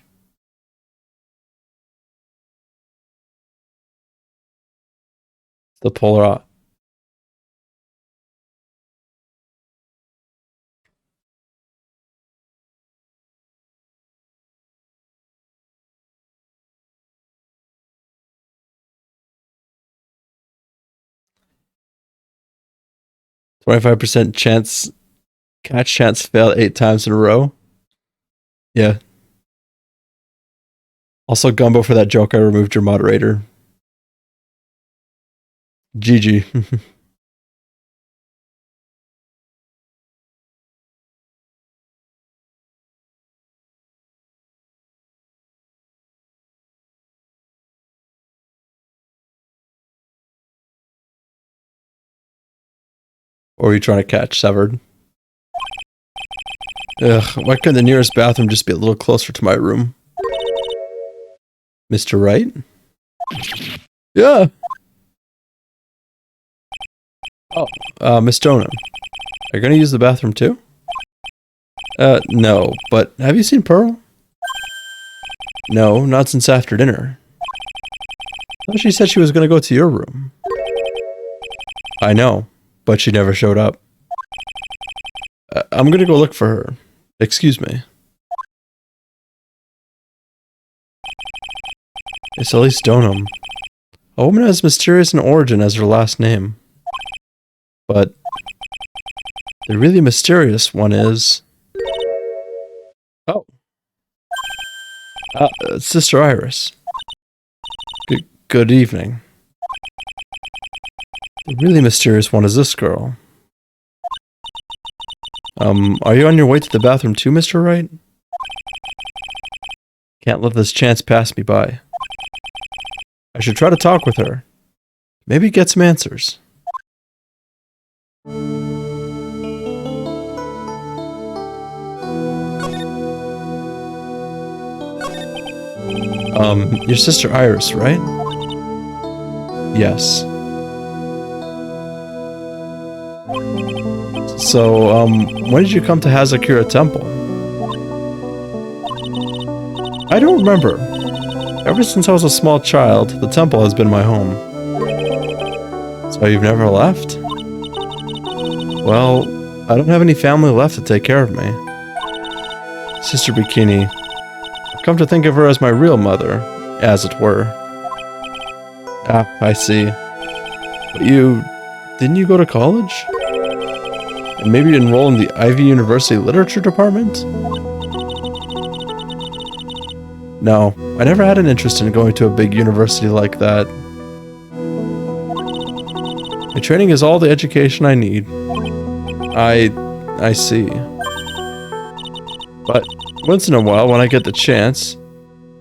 The polar... 25% chance... Catch chance fail 8 times in a row. Yeah. Also, Gumbo, for that joke, I removed your moderator. GG. Or are you trying to catch Severed? Ugh, why couldn't the nearest bathroom just be a little closer to my room? Mr. Wright? Yeah. Oh, Miss Donham. Are you gonna use the bathroom too? No, but have you seen Pearl? No, not since after dinner. I thought she said she was gonna go to your room. I know, but she never showed up. I'm gonna go look for her. Excuse me. It's Elise Donham. A woman as mysterious in origin as her last name. But the really mysterious one is... Oh. Sister Iris. Good evening. The really mysterious one is this girl. Are you on your way to the bathroom too, Mr. Wright? Can't let this chance pass me by. I should try to talk with her. Maybe get some answers. Your sister Iris, right? Yes. So, when did you come to Hazakura Temple? I don't remember. Ever since I was a small child, the temple has been my home. So you've never left? Well, I don't have any family left to take care of me. Sister Bikini, I've come to think of her as my real mother, as it were. Ah, I see. But didn't you go to college? And maybe enroll in the Ivy University Literature Department? No, I never had an interest in going to a big university like that. My training is all the education I need. I see. But once in a while, when I get the chance,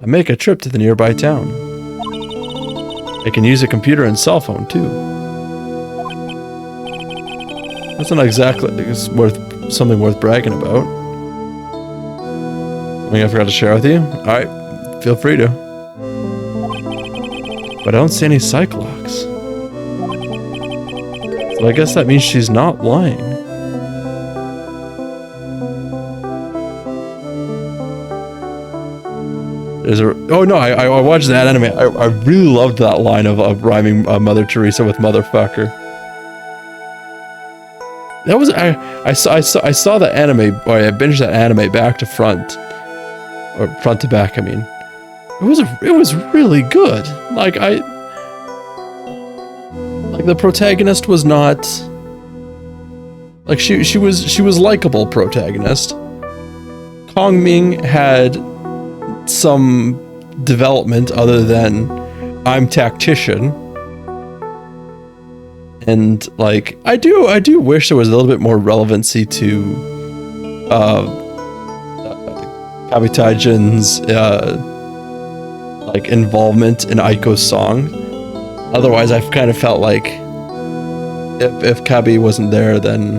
I make a trip to the nearby town. It can use a computer and cell phone too. That's not exactly something worth bragging about. Something I forgot to share with you? Alright, feel free to. But I don't see any Cyclops. So I guess that means she's not lying. Oh no, I watched that anime. I really loved that line of rhyming Mother Teresa with motherfucker. That was I saw the anime, or I binged that anime back to front, or front to back. I mean, it was really good. Like the protagonist was not like she was likable protagonist. Kong Ming had some development other than I'm tactician, and like I do wish there was a little bit more relevancy to Kabitaijin's like involvement in Aiko's song. Otherwise, I've kind of felt like if Kabi wasn't there, then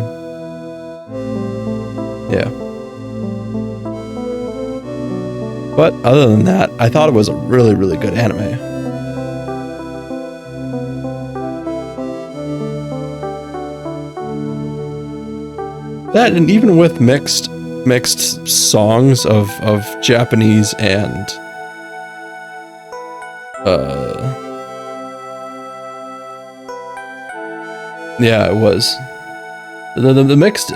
yeah. But other than that, I thought it was a really, really good anime. That, and even with mixed songs of Japanese and yeah, it was the mixed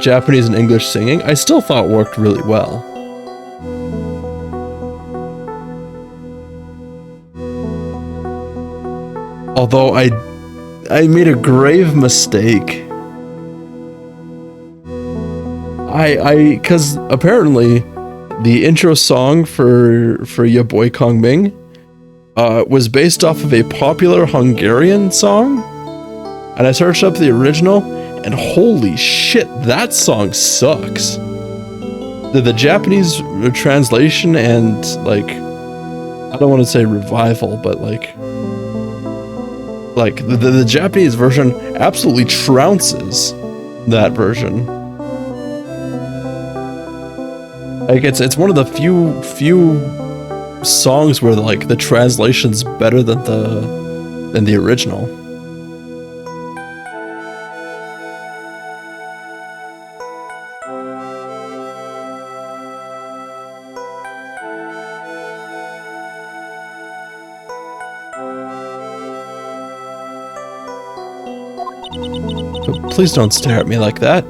Japanese and English singing. I still thought worked really well. Although I made a grave mistake. Cause apparently the intro song for Ya Boy Kong Ming was based off of a popular Hungarian song. And I searched up the original, and holy shit, that song sucks. The Japanese translation and like, I don't want to say revival, but like the Japanese version absolutely trounces that version. Like it's one of the few songs where like the translation's better than the original. Please don't stare at me like that.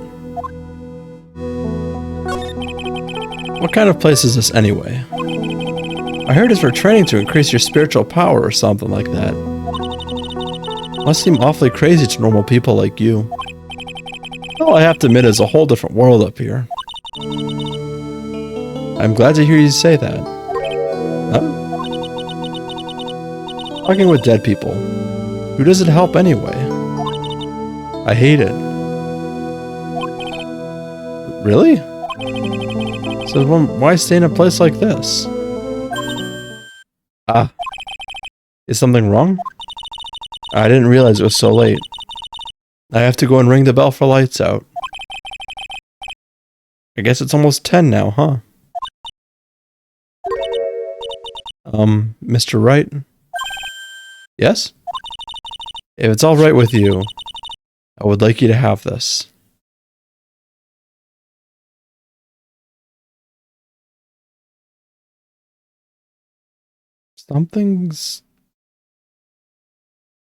What kind of place is this anyway? I heard it's for training to increase your spiritual power or something like that. Must seem awfully crazy to normal people like you. Well, I have to admit it's a whole different world up here. I'm glad to hear you say that. Huh? Talking with dead people. Who does it help anyway? I hate it. Really? So why stay in a place like this? Ah. Is something wrong? I didn't realize it was so late. I have to go and ring the bell for lights out. I guess it's almost 10 now, huh? Mr. Wright? Yes? If it's all right with you, I would like you to have this. Something's...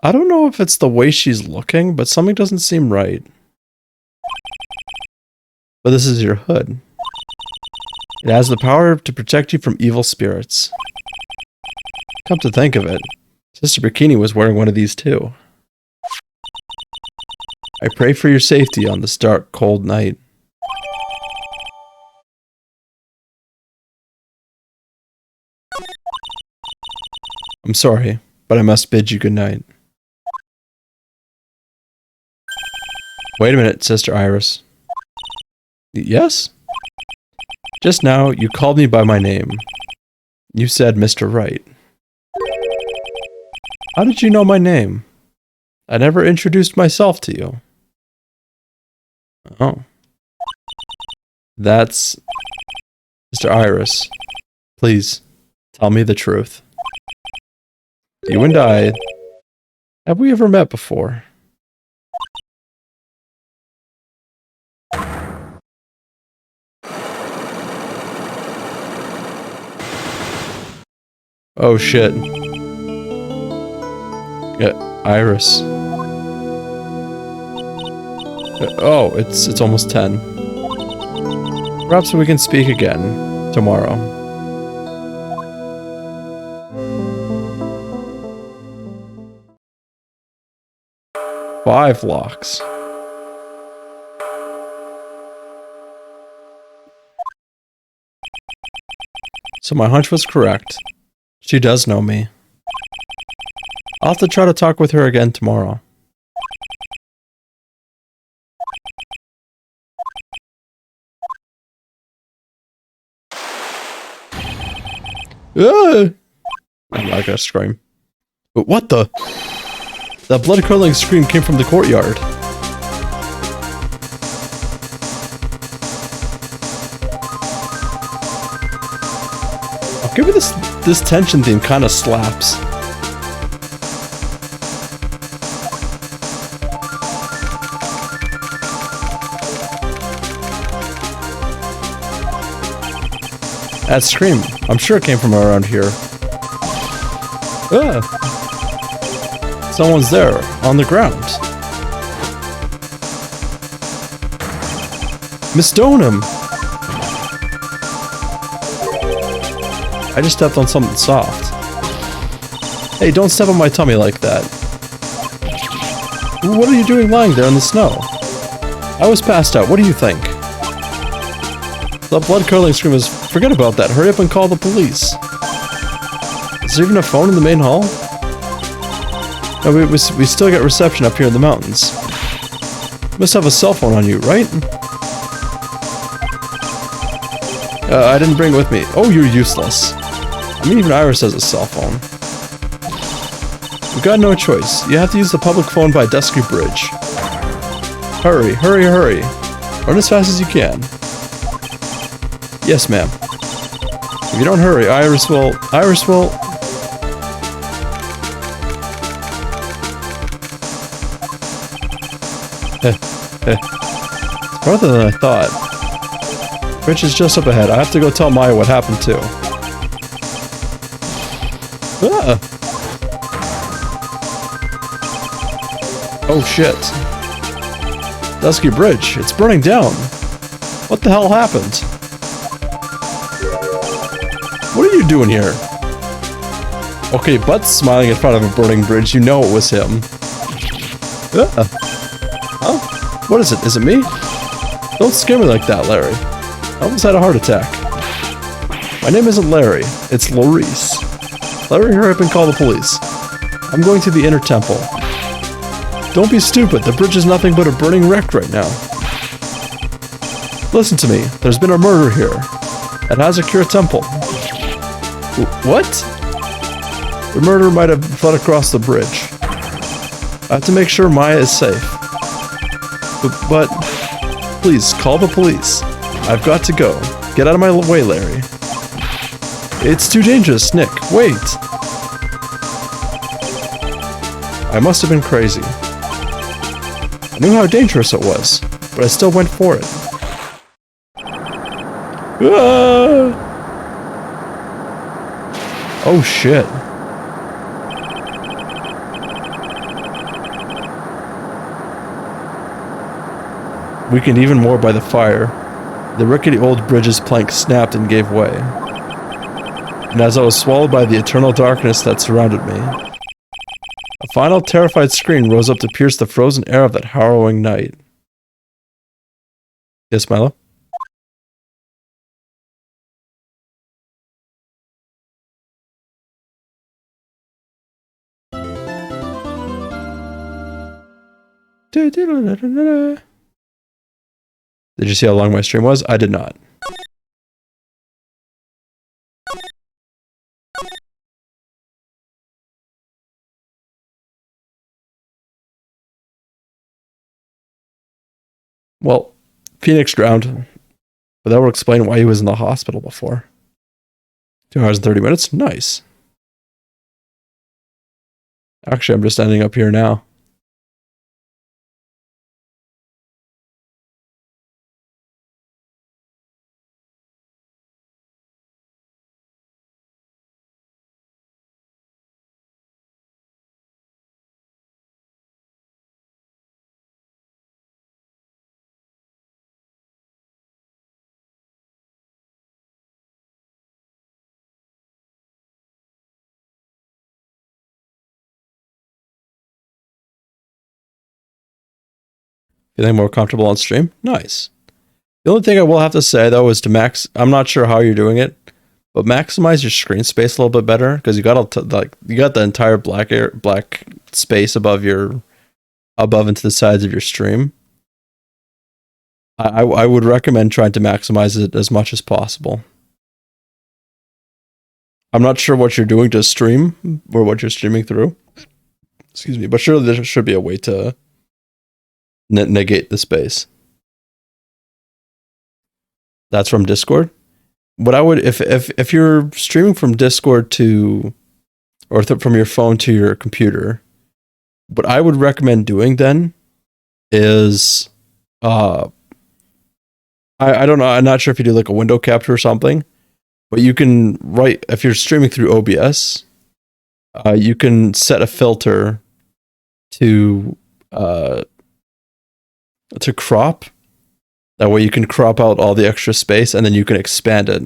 I don't know if it's the way she's looking, but something doesn't seem right. But this is your hood. It has the power to protect you from evil spirits. Come to think of it, Sister Bikini was wearing one of these too. I pray for your safety on this dark, cold night. I'm sorry, but I must bid you good night. Wait a minute, Sister Iris. Yes? Just now, you called me by my name. You said Mr. Wright. How did you know my name? I never introduced myself to you. Oh. That's... Mr. Iris. Please, tell me the truth. You and I... Have we ever met before? Oh shit. Yeah, Iris. Oh, it's almost 10. Perhaps we can speak again tomorrow. Five locks. So my hunch was correct. She does know me. I'll have to try to talk with her again tomorrow. I'm not gonna scream. But what the? That blood-curdling scream came from the courtyard. I'll give you this tension theme kind of slaps. That scream, I'm sure it came from around here. Ah! Someone's there, on the ground. Miss Stoneham! I just stepped on something soft. Hey, don't step on my tummy like that. What are you doing lying there in the snow? I was passed out, what do you think? That blood-curdling scream is... Forget about that, hurry up and call the police. Is there even a phone in the main hall? No, we still get reception up here in the mountains. You must have a cell phone on you, right? I didn't bring it with me. Oh, you're useless. I mean, even Iris has a cell phone. We've got no choice. You have to use the public phone by Dusky Bridge. Hurry, hurry, hurry. Run as fast as you can. Yes, ma'am. If you don't hurry, Iris will... It's farther than I thought. Bridge is just up ahead. I have to go tell Maya what happened too. Ah! Oh shit. Dusky Bridge, it's burning down. What the hell happened? What are you doing here? Okay, Butt's smiling in front of a burning bridge. You know it was him. Ah. Huh? What is it? Is it me? Don't scare me like that, Larry. I almost had a heart attack. My name isn't Larry. It's Laurice. Larry, hurry up and call the police. I'm going to the inner temple. Don't be stupid. The bridge is nothing but a burning wreck right now. Listen to me. There's been a murder here. At Hazakura Temple. What? The murderer might have fled across the bridge. I have to make sure Maya is safe. But please, call the police. I've got to go. Get out of my way, Larry. It's too dangerous, Nick. Wait. I must have been crazy. I knew how dangerous it was, but I still went for it. Ah! Oh shit. Weakened even more by the fire, the rickety old bridge's plank snapped and gave way. And as I was swallowed by the eternal darkness that surrounded me, a final terrified scream rose up to pierce the frozen air of that harrowing night. Yes, Milo? Did you see how long my stream was? I did not. Well, Phoenix drowned, but that would explain why he was in the hospital before. 2 hours and 30 minutes? Nice. Actually, I'm just ending up here now. Feeling more comfortable on stream? Nice. The only thing I will have to say though is to max. I'm not sure how you're doing it, but maximize your screen space a little bit better because you got you got the entire black space above and to the sides of your stream. I would recommend trying to maximize it as much as possible. I'm not sure what you're doing to stream or what you're streaming through. Excuse me, but surely there should be a way to negate the space. That's from Discord. What I would if you're streaming from Discord to or from your phone to your computer, what I would recommend doing then is I don't know, I'm not sure if you do like a window capture or something, but you can write if you're streaming through OBS, you can set a filter to crop. That way you can crop out all the extra space and then you can expand it.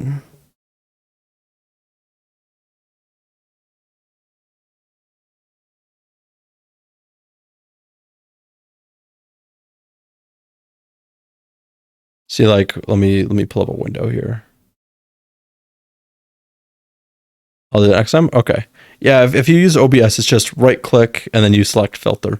See, like, let me pull up a window here. I'll do it next time? Okay. Yeah, if you use OBS, it's just right click and then you select filter.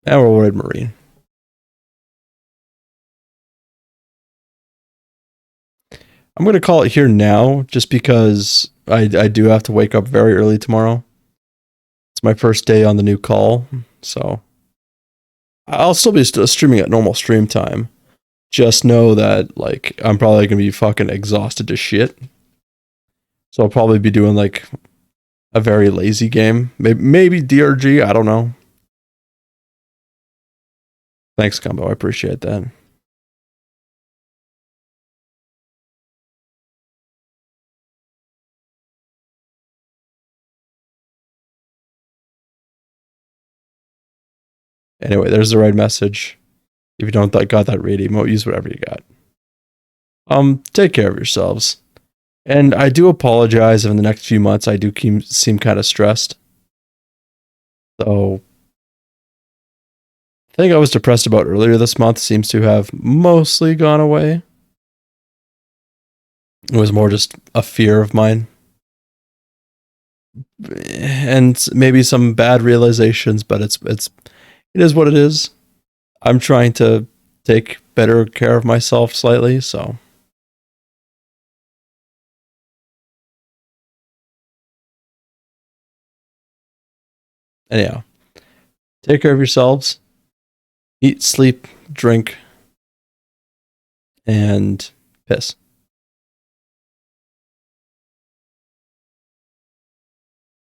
Arrowwood Marine. I'm going to call it here now just because I do have to wake up very early tomorrow. It's my first day on the new call, so I'll still be streaming at normal stream time. Just know that like I'm probably going to be fucking exhausted to shit. So I'll probably be doing like a very lazy game. Maybe DRG, I don't know. Thanks, Combo. I appreciate that. Anyway, there's the right message. If you don't got that read emote, use whatever you got. Take care of yourselves. And I do apologize if in the next few months I do seem kind of stressed. So, the thing I was depressed about earlier this month seems to have mostly gone away. It was more just a fear of mine. And maybe some bad realizations, but it is what it is. I'm trying to take better care of myself slightly, so. Anyhow, take care of yourselves. Eat, sleep, drink, and piss.